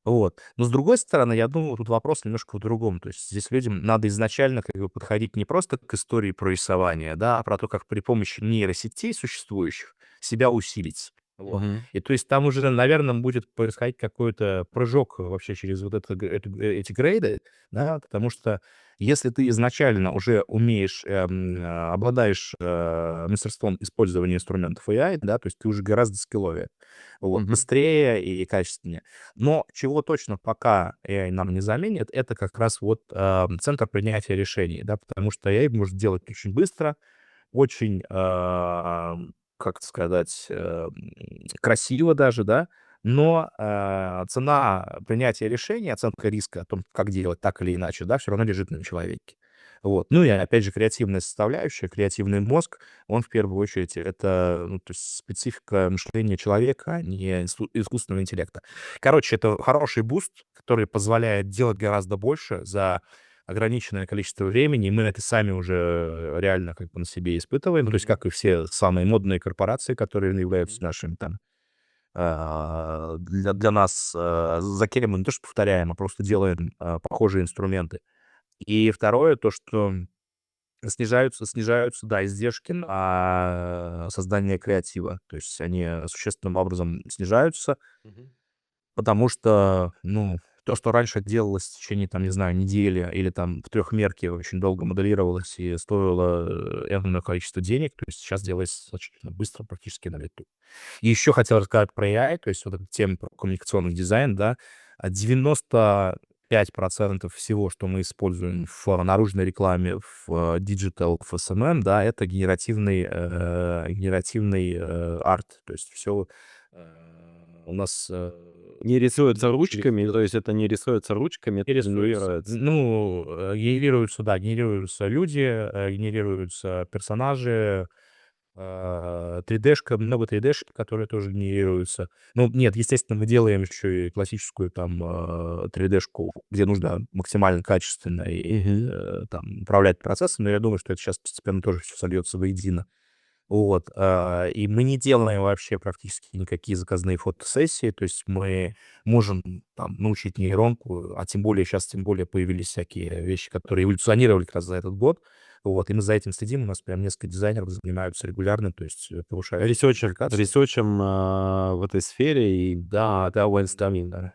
Вот. Но с другой стороны, я думаю, тут вопрос немножко в другом. То есть здесь людям надо изначально как бы подходить не просто к истории про рисование, да, а про то, как при помощи нейросетей существующих себя усилить. Вот. Мгм. И то есть там уже, наверное, будет происходить какой-то прыжок вообще через вот эти грейды, да, потому что если ты изначально уже умеешь, обладаешь мастерством использования инструментов AI, да, то есть ты уже гораздо скилловее, вот, Мгм. быстрее и качественнее. Но чего точно пока AI нам не заменит, это как раз вот, центр принятия решений, да, потому что AI может делать очень быстро, очень, как это сказать, красиво даже, да, но, цена принятия решения, оценка риска о том, как делать так или иначе, да, все равно лежит на человеке. Вот. Ну и опять же креативная составляющая, креативный мозг, он в первую очередь это, ну, то есть специфика мышления человека, а не искусственного интеллекта. Короче, это хороший буст, который позволяет делать гораздо больше за ограниченное количество времени. И мы это сами уже реально как бы на себе испытываем. Ну, то есть Мгм. как и все самые модные корпорации, которые являются Мгм. нашими там для нас, за кем мы не то что повторяем, а просто делаем, похожие инструменты. И второе, то, что снижаются, да, издержки на создание креатива. То есть они существенным образом снижаются, Мгм. потому что, ну, то, что раньше делалось в течение, там, не знаю, недели или там в трехмерке очень долго моделировалось и стоило энное количество денег, то есть сейчас делается достаточно быстро, практически на лету. И еще хотел рассказать про AI, то есть вот эта тема про коммуникационный дизайн, да. 95% всего, что мы используем в наружной рекламе, в диджитал, в SMM, да, это генеративный арт. То есть все у нас Не рисуются через ручками, то есть это не рисуется ручками, это рисуются. генерируется. Ну, генерируются, да, генерируются люди, генерируются персонажи, 3D-шка, много 3D-шек, которые тоже генерируются. Ну, нет, естественно, мы делаем еще и классическую там 3D-шку, где нужно максимально качественно и Мгм. там управлять процессом, но я думаю, что это сейчас постепенно тоже все сольется воедино. Вот, и мы не делаем вообще практически никакие заказные фотосессии, то есть мы можем там научить нейронку, а тем более сейчас, тем более появились всякие вещи, которые эволюционировали как раз за этот год. Вот, и мы за этим следим, у нас прям несколько дизайнеров занимаются регулярно, то есть повышают квалификацию. Ресерчем, в этой сфере и Да, да, Wellstamina, да.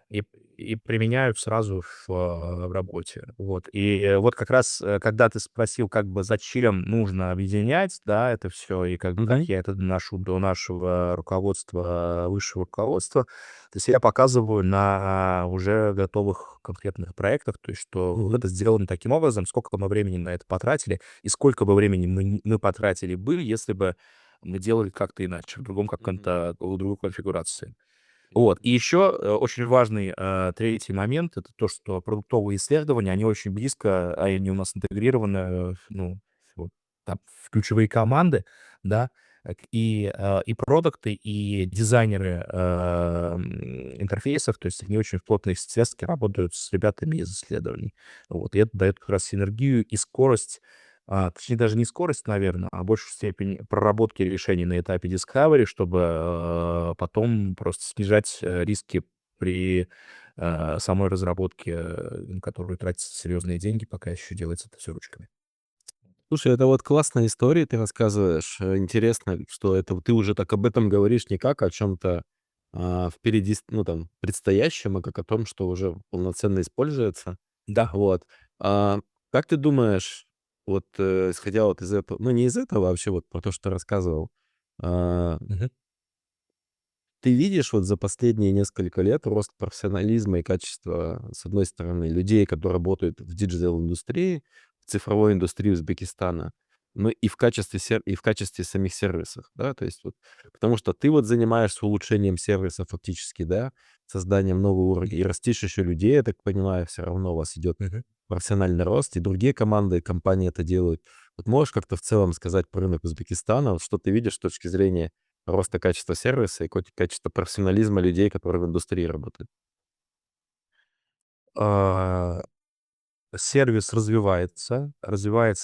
И применяю сразу в работе. Вот. И вот как раз, когда ты спросил, как бы зачем нужно объединять, да, это все, и как бы как Мгм. я это доношу до нашего руководства, высшего руководства, то есть я показываю на уже готовых конкретных проектах, то есть что вот Мгм. это сделано таким образом, сколько мы времени на это потратили, и сколько бы времени мы потратили бы, если бы мы делали как-то иначе, в другом Мгм. каком-то, в другой конфигурации. Вот. Мгм. И еще, очень важный, третий момент — это то, что продуктовые исследования, они очень близко, они у нас интегрированы, ну, вот там в ключевые команды, да, и продукты, и дизайнеры, интерфейсов, то есть они очень в плотной связке работают с ребятами из исследований. Вот. И это дает как раз синергию и скорость, точнее, даже не скорость, наверное, а большей степени проработки решений на этапе discovery, чтобы, потом просто снижать, риски при, самой разработке, на которую тратятся серьезные деньги, пока еще делается это все ручками. Слушай, это вот классная история ты рассказываешь. Интересно, что это вот ты уже так об этом говоришь не как о чем-то, впереди, ну, там, предстоящем, а как о том, что уже полноценно используется. Да. Вот. А, как ты думаешь, вот, исходя вот из этого, ну, не из этого, а вообще вот про то, что ты рассказывал, а, Мгм. ты видишь вот за последние несколько лет рост профессионализма и качества, с одной стороны, людей, которые работают в диджитал-индустрии, в цифровой индустрии Узбекистана, но и в качестве самих сервисов, да, то есть вот, потому что ты вот занимаешься улучшением сервиса фактически, да, созданием нового уровня, и растишь еще людей, я так понимаю, все равно у вас идет Мгм. профессиональный рост, и другие команды, компании это делают. Вот можешь как-то в целом сказать про рынок Узбекистана, вот что ты видишь с точки зрения роста качества сервиса и качества профессионализма людей, которые в индустрии работают. А Сервис развивается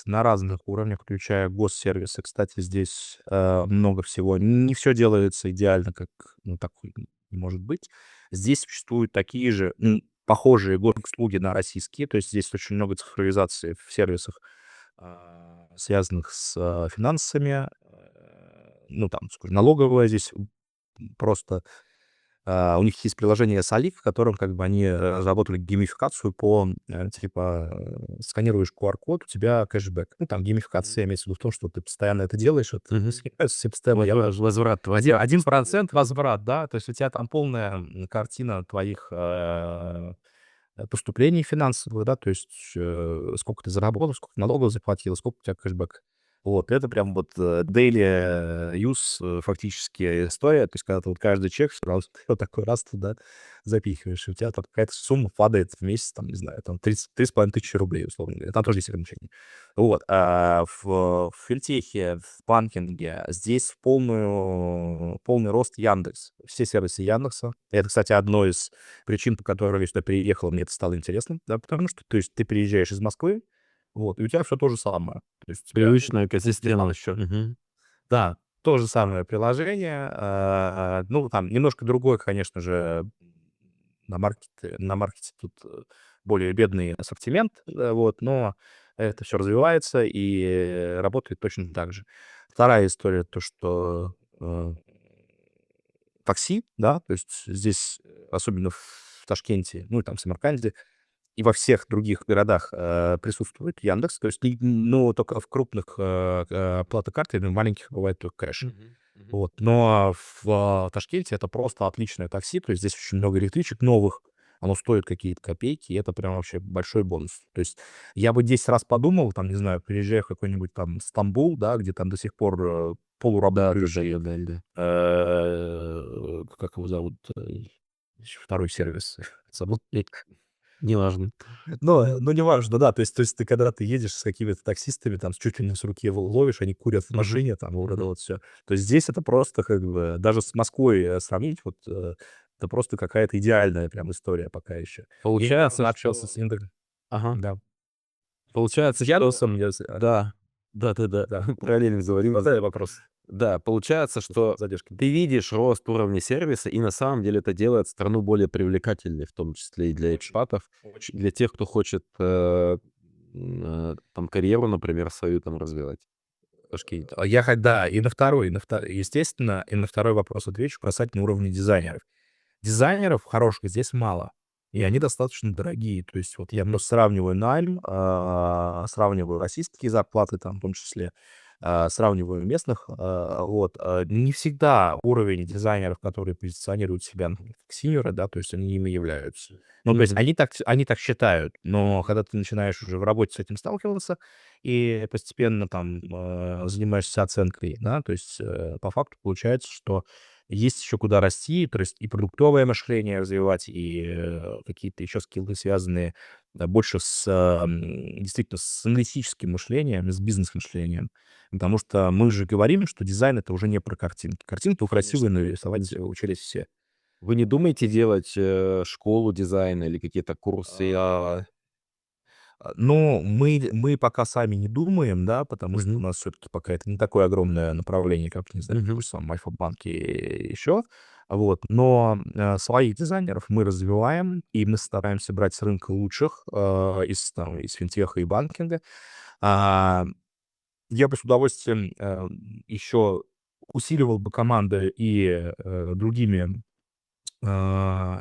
на разных уровнях, включая госсервисы. Кстати, здесь, много всего. Не все делается идеально, как, ну, так не может быть. Здесь существуют такие же, похожие госуслуги на российские. То есть здесь очень много цифровизации в сервисах, связанных с, финансами. Ну, там, скажем, налоговая здесь, просто у них есть приложение Salif, в котором как бы они разработали геймификацию по, типа, сканируешь QR-код, у тебя кэшбэк. Ну, там Мгм. геймификация имеется в виду в том, что ты постоянно это делаешь, вот Мгм. снимаются все постоянно Возврат один твоих. процент возврат, да, то есть у тебя там полная картина твоих поступлений финансовых, да, то есть сколько ты заработал, сколько налогов заплатил, сколько у тебя кэшбэк. Вот, это прям вот daily use фактически история, то есть когда ты вот каждый чек сразу вот такой раз туда запихиваешь, и у тебя там какая-то сумма падает в месяц, там, не знаю, там 3,5 тысячи рублей, условно говоря, там тоже есть ограничения. Вот, в финтехе, в банкинге здесь полный рост Яндекс. Все сервисы Яндекса. Это, кстати, одно из причин, по которой я сюда переехал, мне это стало интересно, да, потому что, то есть, ты приезжаешь из Москвы, вот, и у тебя все то же самое. То есть у тебя Привычная функционал экосистема. еще. Мгм. Да. То же самое приложение, ну, там немножко другое, конечно же, на маркете тут, более бедный ассортимент, вот, но это все развивается и работает точно так же. Вторая история, то, что, такси, да, то есть здесь, особенно в Ташкенте, ну, и там в Самарканде, и во всех других городах, присутствует "Яндекс". То есть, ну, только в крупных, оплата картой, в маленьких бывает только кэш. Мгм, мгм. Вот. Но в Ташкенте это просто отличное такси. То есть здесь очень много электричек новых. Оно стоит какие-то копейки, и это прям вообще большой бонус. То есть я бы 10 раз подумал, там, не знаю, приезжая в какой-нибудь там Стамбул, да, где там до сих пор, Да, да, да, полуработающий, да, да, да. как его зовут, ещё 2 сервис, забыл. Неважно. Но неважно, да. То есть ты когда ты едешь с какими-то таксистами, там, с чуть ли не с руки его ловишь, они курят в Мгм, машине, там, вот это мгм. вот всё. То есть здесь это просто как бы даже с Москвой, сравнить, вот, это просто какая-то идеальная прям история пока еще. Я Получается, недавно общался что с Индо ага. да, Получается, с что Яндексом, да. Да-да-да. да. Параллельно говорим. Задай вопрос Да, получается, с что задержкой. ты видишь рост уровня сервиса, и на самом деле это делает страну более привлекательной, в том числе и для Очень, экспатов, очень. для тех, кто хочет, там карьеру, например, свою там развивать. Ташкент. Да, естественно, и на второй вопрос отвечу касательно уровня дизайнеров. Дизайнеров хороших здесь мало, и они достаточно дорогие. То есть вот я просто сравниваю найм, сравниваю российские зарплаты там в том числе, сравниваю местных. Вот, не всегда уровень дизайнеров, которые позиционируют себя, как синьоры, да, то есть они ими являются. Ну, то есть Мгм. они так считают, но когда ты начинаешь уже в работе с этим сталкиваться и постепенно там, занимаешься оценкой, да, то есть, по факту получается, что есть еще куда расти, то есть и продуктовое мышление развивать, и, какие-то еще скиллы, связанные, больше с, действительно, с аналитическим мышлением, с бизнес-мышлением. Потому что мы же говорим, что дизайн — это уже не про картинки. Картинку красивую Конечно, нарисовать конечно. учились все. Вы не думаете делать, школу дизайна или какие-то курсы? Ну, мы пока сами не думаем, да, потому что у Мгм, нас все-таки пока это не такое огромное направление, как, не знаю, мгм, допустим, Альфа-банки еще. Вот. Но своих дизайнеров мы развиваем, и мы стараемся брать с рынка лучших из финтеха и банкинга. А, я бы с удовольствием еще усиливал бы команды и другими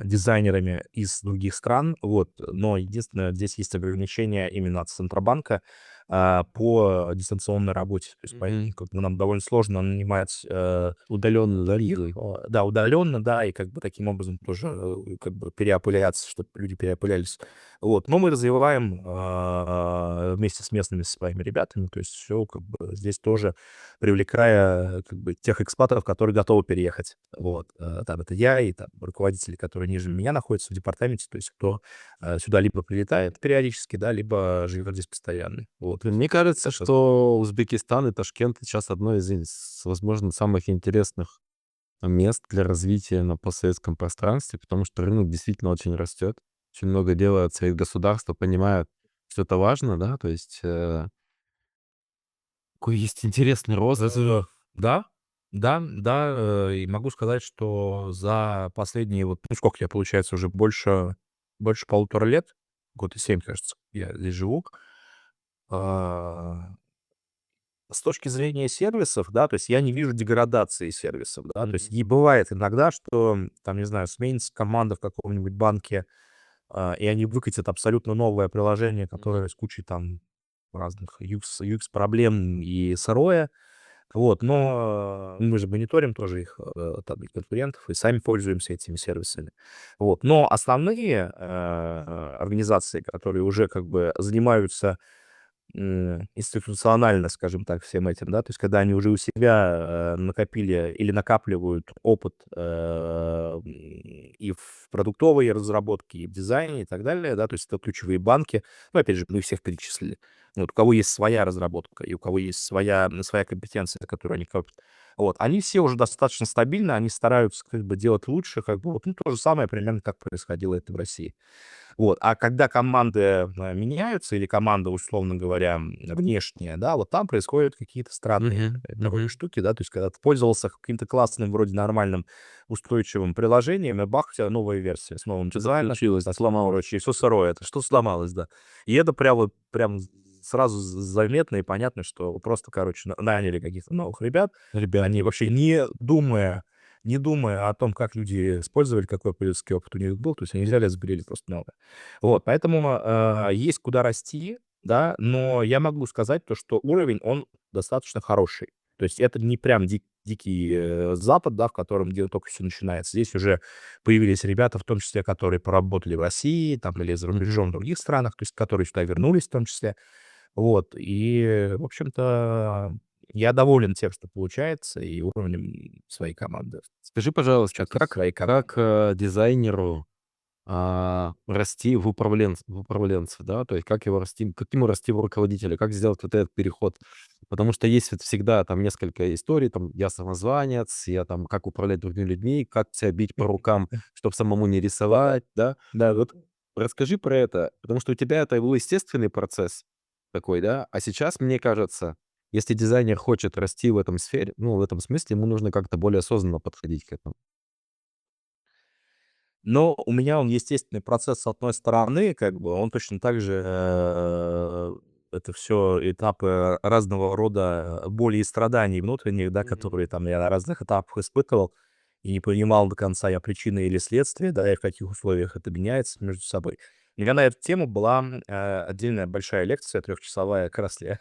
дизайнерами из других стран, вот. Но единственное, здесь есть ограничения именно от Центробанка, по дистанционной работе. То есть мгм. поэтому как бы нам довольно сложно нанимать, Удаленно, да, других, людей? да, удаленно, да, и как бы таким образом тоже, как бы переопыляться, чтобы люди переопылялись. Вот. Но мы развиваем, вместе с местными своими ребятами, то есть все как бы здесь тоже привлекая, как бы, тех экспатов, которые готовы переехать. Вот. Там это я и там руководители, которые ниже меня находятся в департаменте, то есть кто, сюда либо прилетает периодически, да, либо живет здесь постоянно. Вот. Мне кажется, Это что Узбекистан и Ташкент сейчас одно возможно, самых интересных мест для развития на постсоветском пространстве, потому что рынок действительно очень растет. Очень много делают свои государства, понимают, что это важно, да, то есть, какой есть интересный рост. да, да, и могу сказать, что за последние вот, ну, сколько я, получается, уже больше 1,5 лет, год и 7, кажется, я здесь живу. А, с точки зрения сервисов, да, то есть я не вижу деградации сервисов, да, то есть Мгм. и бывает иногда, что там, не знаю, сменится команда в каком-нибудь банке, и они выкатят абсолютно новое приложение, Мгм. которое с кучей там разных UX проблем и сырое. Вот, но мы же мониторим тоже их, там, и конкурентов, и сами пользуемся этими сервисами. Вот, но основные, организации, которые уже как бы занимаются, институционально, скажем так, всем этим, да, то есть когда они уже у себя, накопили или накапливают опыт, и в продуктовой разработке, и в дизайне, и так далее, да, то есть это ключевые банки. Ну, опять же, мы их всех перечислили. Вот, у кого есть своя разработка и у кого есть своя компетенция, которую они копят. Вот, они все уже достаточно стабильны, они стараются как бы делать лучше, как бы вот, ну, то же самое примерно, как происходило это в России. Вот. А когда команды меняются, или команда, условно говоря, внешняя, да, вот там происходят какие-то странные Мгм, порой мгм. штуки, да, то есть когда ты пользовался каким-то классным, вроде нормальным, устойчивым приложением, и бах, у тебя новая версия с новым Что-то дизайном, случилось, так, сломалось. короче, и все сырое. Это что сломалось, да. И это прям вот прям сразу заметно и понятно, что просто, короче, наняли каких-то новых ребят. Они вообще не думая о том, как люди использовали, какой пользовательский опыт у них был, то есть они взяли и сбрили просто новое. Вот, поэтому, есть куда расти, да, но я могу сказать то, что уровень, он достаточно хороший. То есть это не прям дикий, Запад, да, в котором где только все начинается. Здесь уже появились ребята, в том числе, которые поработали в России, там, или за рубежом в других странах, то есть которые сюда вернулись в том числе. Вот, и, в общем-то, я доволен тем, что получается, и уровнем своей команды. Скажи, пожалуйста, Сейчас своей как, команды. дизайнеру, расти в управленца, да? То есть как его расти, как ему расти в руководителя, как сделать вот этот переход? Потому что есть вот всегда там несколько историй, там я самозванец, я там как управлять другими людьми, как себя бить по рукам, чтобы самому не рисовать, да? Да, Вот расскажи про это, потому что у тебя это был естественный процесс такой, да? А сейчас, мне кажется, если дизайнер хочет расти в этом сфере, ну, в этом смысле, ему нужно как-то более осознанно подходить к этому. но у меня он естественный процесс, с одной стороны, как бы он точно так же, это все этапы разного рода боли и страданий внутренних, да, Мгм. которые там я на разных этапах испытывал и не понимал до конца, я причина или следствие, да, и в каких условиях это меняется между собой. У меня на эту тему была, отдельная большая лекция трехчасовая как раз я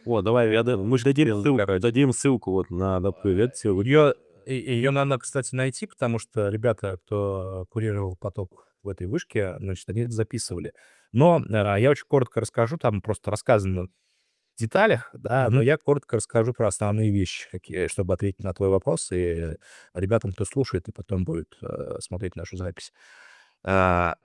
О, давай, мы же дадим ссылку вот на твою лекцию. Ее надо, кстати, найти, потому что ребята, кто курировал поток в этой вышке, значит, они это записывали. Но, я очень коротко расскажу, там просто рассказано в деталях, да, но Мгм. я коротко расскажу про основные вещи, какие, чтобы ответить на твой вопрос, и ребятам, кто слушает и потом будет, смотреть нашу запись. А,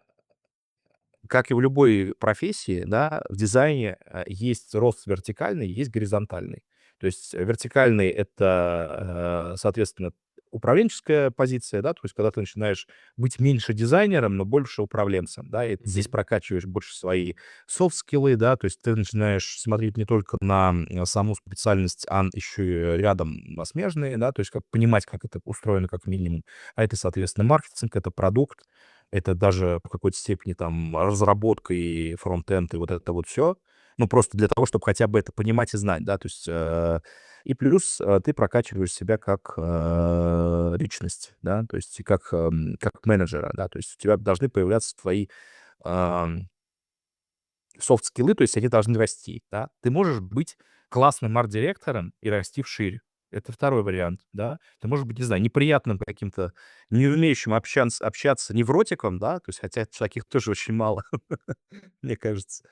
как и в любой профессии, да, в дизайне, есть рост вертикальный, есть горизонтальный. То есть вертикальный — это, соответственно, управленческая позиция, да, то есть когда ты начинаешь быть меньше дизайнером, но больше управленцем, да, и здесь Мгм. прокачиваешь больше свои софт-скиллы, да, то есть ты начинаешь смотреть не только на саму специальность, а еще и рядом на смежные, да, то есть как понимать, как это устроено как минимум. А это, соответственно, маркетинг, это продукт, это даже в какой-то степени там разработка и фронтенд, и вот это вот все. Ну, просто для того, чтобы хотя бы это понимать и знать, да, то есть, и плюс, ты прокачиваешь себя как, личность, да, то есть и как менеджера, да, то есть у тебя должны появляться твои, софт-скиллы, то есть они должны расти, да. Ты можешь быть классным арт-директором и расти вширь. Это второй вариант, да. Ты можешь быть, не знаю, неприятным каким-то, не умеющим общаться невротиком, да, то есть хотя таких тоже очень мало, мне кажется.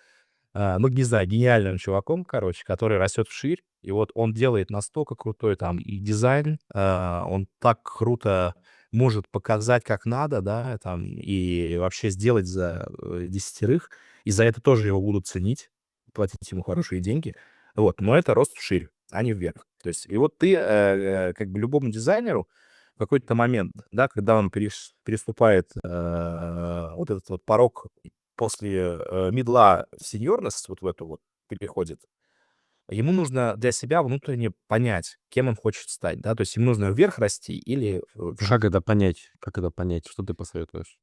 Ну, не знаю, гениальным чуваком, короче, который растет вширь. И вот он делает настолько крутой там и дизайн, он так круто может показать, как надо, да, там, и вообще сделать за десятерых. И за это тоже его будут ценить, платить ему хорошие деньги. Вот, но это рост вширь, а не вверх. То есть, и вот ты, как бы любому дизайнеру в какой-то момент, да, когда он переступает вот этот вот порог после, мидла в сеньорность, вот в эту вот переходит, ему нужно для себя внутренне понять, кем он хочет стать, да, то есть ему нужно вверх расти или Как вжи. это понять? Как это понять? Что ты посоветуешь?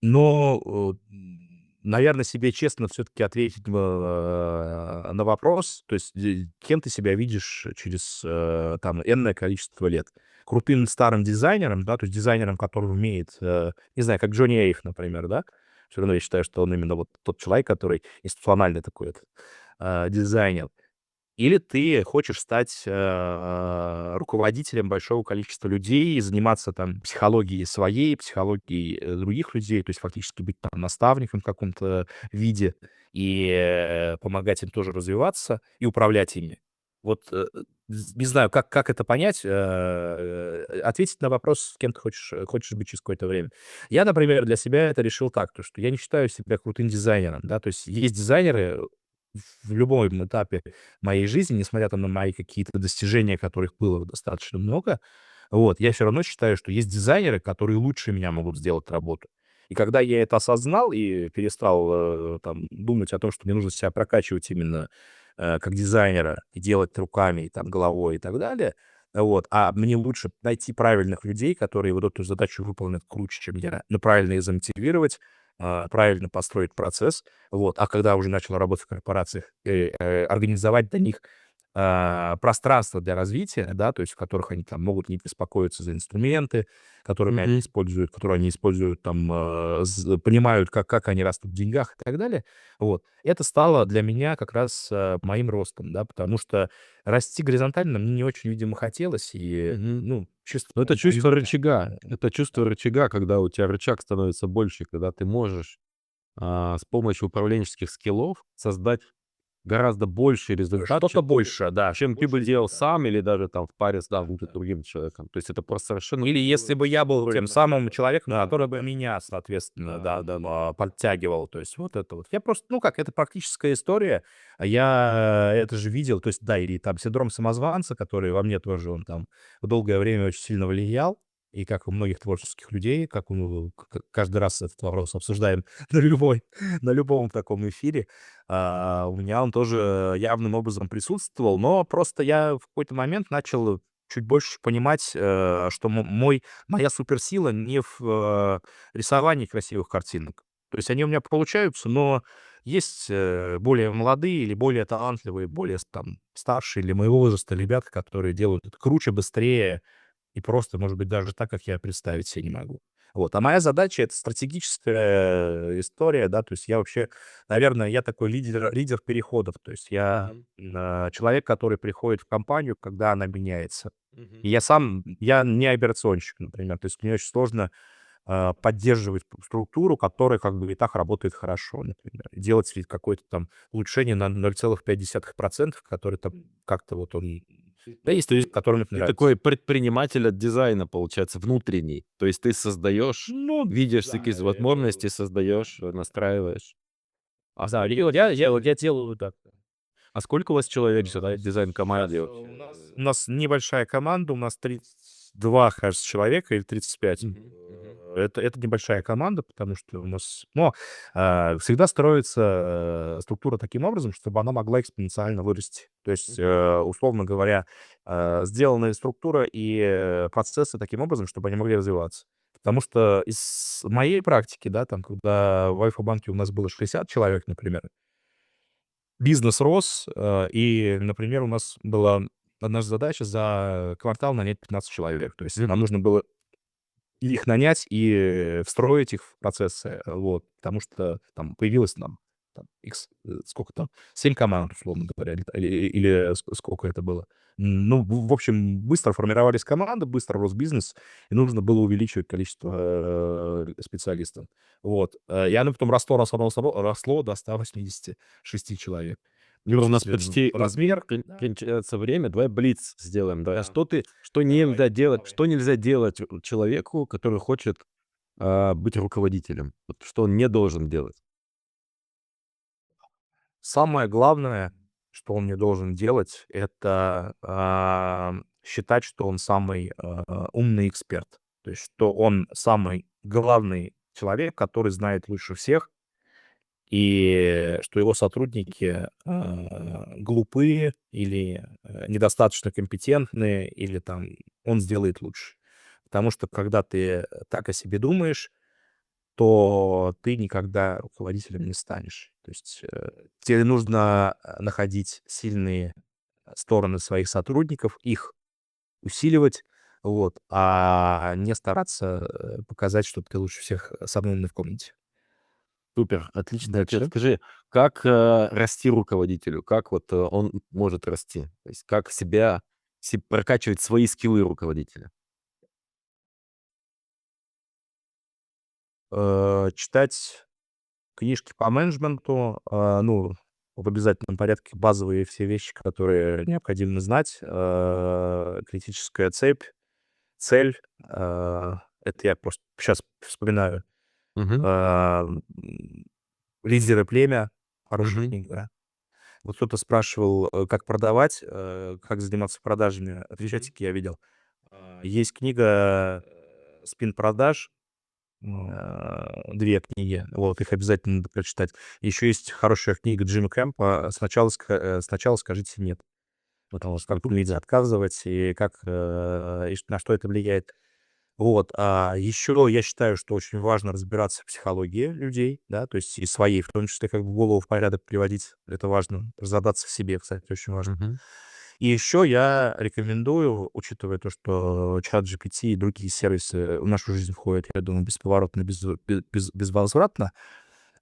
Но, наверно, себе честно все-таки ответить на вопрос, то есть кем ты себя видишь через там энное количество лет. Крутым старым дизайнером, да, то есть дизайнером, который умеет, не знаю, как Джонни Эйв, например, да. Все равно я считаю, что он именно вот тот человек, который институциональный такой вот, дизайнер. Или ты хочешь стать, руководителем большого количества людей и заниматься там психологией своей, психологией, других людей, то есть фактически быть там наставником в каком-то виде и, помогать им тоже развиваться и управлять ими. Вот, не знаю, как это понять, ответить на вопрос, кем ты хочешь быть через какое-то время. Я, например, для себя это решил так, то что я не считаю себя крутым дизайнером, да, то есть есть дизайнеры в любом этапе моей жизни, несмотря там на мои какие-то достижения, которых было достаточно много, Вот, я все равно считаю, что есть дизайнеры, которые лучше меня могут сделать работу. И когда я это осознал и перестал, там, думать о том, что мне нужно себя прокачивать именно, как дизайнера и делать руками, и там головой и так далее, вот, а мне лучше найти правильных людей, которые вот эту задачу выполнят круче, чем я, но правильно их замотивировать, правильно построить процесс, вот. А когда уже начал работать в корпорациях, организовать для них пространство для развития, да, то есть в которых они там могут не беспокоиться за инструменты, Мгм. которые они используют там, понимают, как они растут в деньгах и так далее. Вот. Это стало для меня как раз моим ростом, да, потому что расти горизонтально мне не очень, видимо, хотелось, и, Мгм. ну, чисто Но это по чувство результату. рычага. Это чувство рычага, когда у тебя рычаг становится больше, когда ты можешь, с помощью управленческих скиллов создать гораздо больший результат, Что-то больше, да, чем ты бы больше делал результат. сам или даже там в паре с Да, каким-то да. другим человеком. То есть это просто совершенно Или если бы я был другой тем самым подход. человеком, Да, который бы меня, соответственно, да, да. подтягивал. То есть вот это вот. Я просто, ну как, это практическая история. Я это же видел. То есть, да, или там синдром самозванца, который во мне тоже, он там в долгое время очень сильно влиял. И как у многих творческих людей, как каждый раз этот вопрос обсуждаем на любом таком эфире, у меня он тоже явным образом присутствовал. Но просто я в какой-то момент начал чуть больше понимать, что моя суперсила не в рисовании красивых картинок. То есть они у меня получаются, но есть более молодые или более талантливые, более там старшие или моего возраста ребята, которые делают это круче, быстрее и просто, может быть, даже так, как я представить себе не могу. Вот. А моя задача — это стратегическая история, да, то есть я вообще, наверное, я такой лидер переходов, то есть я Мгм. человек, который приходит в компанию, когда она меняется. Мгм. И я не операционщик, например. То есть мне очень сложно, поддерживать структуру, которая как бы и так работает хорошо, например. И делать ведь какое-то там улучшение на 0,5%, которое там как-то вот он... Да, есть люди, которым это Ты нравится. такой предприниматель от дизайна, получается, внутренний. То есть ты создаешь, Ну видишь всякие да, это возможности, создаешь, настраиваешь. А да, сколько я делаю так. а сколько у вас человек в дизайн-команде Сейчас вообще? у нас небольшая команда, у нас 32, кажется, человека или 35. Мгм, мгм. Это небольшая команда, потому что у нас, но, всегда строится, структура таким образом, чтобы она могла экспоненциально вырасти. То есть, Мгм. условно говоря, сделана структура и, процессы таким образом, чтобы они могли развиваться. Потому что из моей практики, да, там, когда в Альфа-банке у нас было 60 человек, например, бизнес рос, и, например, у нас была одна задача за квартал нанять 15 человек. То есть нам нужно было их нанять и встроить их в процессы, вот. Потому что там появилось там сколько там, 7 команд, условно говоря, или сколько это было. Ну, в общем, быстро формировались команды, быстро рос бизнес, и нужно было увеличивать количество, специалистов. Вот. И оно потом росло до 186 человек. Юра, В у нас смысле, почти размер. Да. кончается время. Давай блиц сделаем. Давай, Да. что нельзя делать человеку, который хочет, быть руководителем? Вот что он не должен делать? Самое главное, что он не должен делать, это, считать, что он самый, умный эксперт. То есть, что он самый главный человек, который знает лучше всех, и что его сотрудники, глупые или, недостаточно компетентные, или там он сделает лучше. Потому что когда ты так о себе думаешь, то ты никогда руководителем не станешь. То есть, тебе нужно, находить сильные стороны своих сотрудников, их усиливать, вот, а не стараться, показать, что ты лучше всех самый умный в комнате. Супер, отличный ответ. Дальше. Скажи, как, расти руководителю? Как вот, он может расти? То есть как прокачивать свои скиллы руководителя? Читать книжки по менеджменту, ну, в обязательном порядке базовые все вещи, которые необходимо знать. Критическая цель, это я просто сейчас вспоминаю. Мгм, А, "Лидеры племя", хорошая мгм, книга. Вот кто-то спрашивал, как продавать, как заниматься продажами. мгм. Отвечатики я видел. Есть книга «Спин-продаж», 2 книги, вот, их обязательно надо прочитать. Еще есть хорошая книга Джима Кэмпа «Сначала скажите нет». Потому что как нельзя отказывать и как, на что это влияет. Вот, а еще я считаю, что очень важно разбираться в психологии людей, да, то есть и своей, в том числе, как бы голову в порядок приводить. Это важно. Разобраться в себе, кстати, очень важно. Мгм. И еще я рекомендую, учитывая то, что ChatGPT и другие сервисы в нашу жизнь входят, я думаю, бесповоротно, безвозвратно,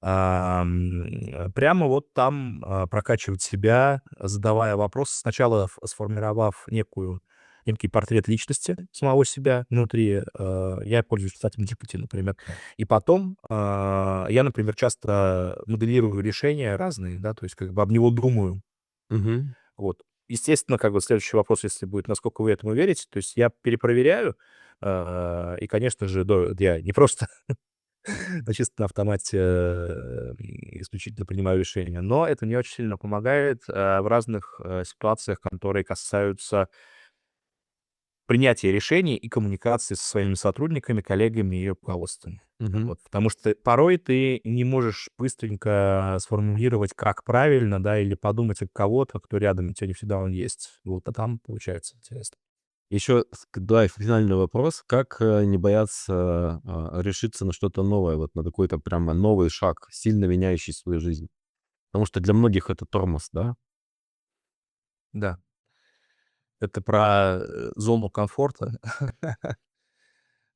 прямо вот там, прокачивать себя, задавая вопросы, сначала сформировав некий портрет личности самого себя внутри. Я пользуюсь чатом GPT, например. И потом, я, например, часто моделирую решения разные, да, то есть как бы об него думаю. Мгм. Вот. Естественно, как бы следующий вопрос, если будет, насколько вы этому верите. То есть я перепроверяю, и, конечно же, я не просто на чистом автомате, исключительно принимаю решения, но это мне очень сильно помогает, в разных, ситуациях, которые касаются принятия решений и коммуникации со своими сотрудниками, коллегами и руководством. Мгм. Вот. Потому что порой ты не можешь быстренько сформулировать, как правильно, да, или подумать о кого-то, кто рядом, у тебя не всегда он есть. Вот, а там получается интересно. Еще, да, и финальный вопрос. Как, не бояться, решиться на что-то новое, вот на какой-то прямо новый шаг, сильно меняющий свою жизнь? Потому что для многих это тормоз, да? Да, это про, зону комфорта.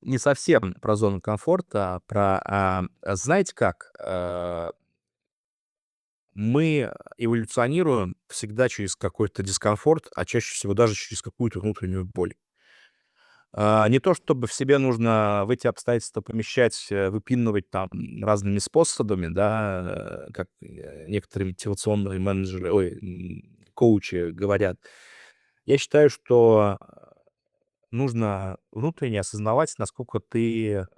Не совсем про зону комфорта, а про, знаете как, мы эволюционируем всегда через какой-то дискомфорт, а чаще всего даже через какую-то внутреннюю боль. Не то чтобы в себе нужно в эти обстоятельства помещать, выпинывать там разными способами, да, как, некоторые мотивационные менеджеры, коучи говорят. Я считаю, что нужно внутренне осознавать, насколько ты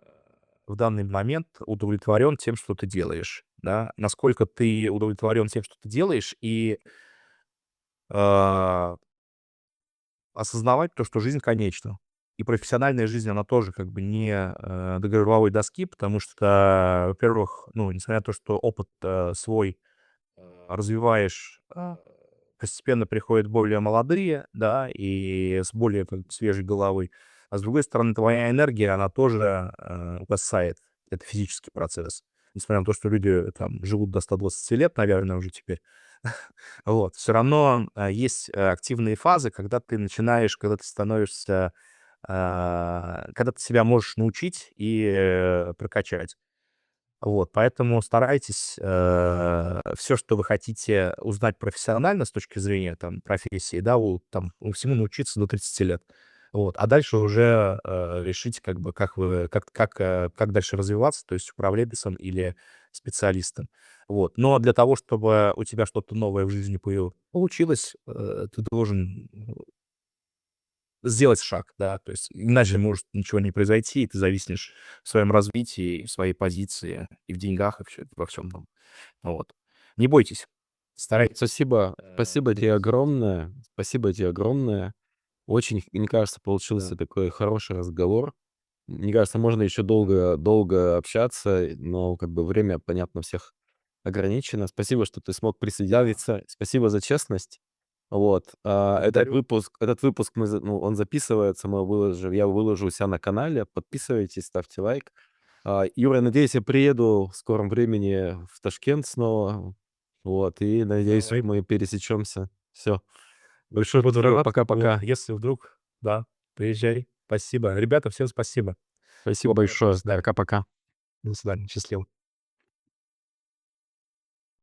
в данный момент удовлетворен тем, что ты делаешь, да, насколько ты удовлетворен тем, что ты делаешь, и а, осознавать то, что жизнь конечна. И профессиональная жизнь, она тоже как бы не до гробовой доски, потому что, во-первых, ну, несмотря на то, что опыт свой развиваешь, постепенно приходят более молодые, да, и с более как бы свежей головой. А с другой стороны, твоя энергия, она тоже угасает. Это физический процесс. Несмотря на то, что люди там живут до 120 лет, наверное, уже теперь. Вот. Все равно есть активные фазы, когда ты начинаешь, когда ты становишься, когда ты себя можешь научить и прокачать. Вот, поэтому старайтесь, все, что вы хотите узнать профессионально с точки зрения там профессии, да, всему научиться до 30 лет. Вот, а дальше уже, решите, как бы, как дальше развиваться, то есть управленцем или специалистом. Вот, но для того, чтобы у тебя что-то новое в жизни получилось, ты должен сделать шаг, да, то есть иначе может ничего не произойти, и ты зависнешь в своем развитии, в своей позиции, и в деньгах, и во всем том. Вот. Не бойтесь, старайтесь. Спасибо тебе Двигаться. огромное. Спасибо тебе огромное. Очень, мне кажется, Да. получился такой хороший разговор. Мне кажется, можно еще долго долго общаться, но как бы время, понятно, у всех ограничено. Спасибо, что ты смог Да. присоединиться. Спасибо за честность. Вот, Благодарю. этот выпуск ну, он записывается, я выложу у себя на канале. Подписывайтесь, ставьте лайк. Юра, надеюсь, я приеду в скором времени в Ташкент снова. Вот, и надеюсь, Давай. мы пересечемся. Все. Большое Буду спасибо. рад. Вот, Пока-пока. если вдруг, да, приезжай. Спасибо. Ребята, всем спасибо. Спасибо Всего хорошего. До большое. свидания. Пока-пока. До свидания. Счастливо.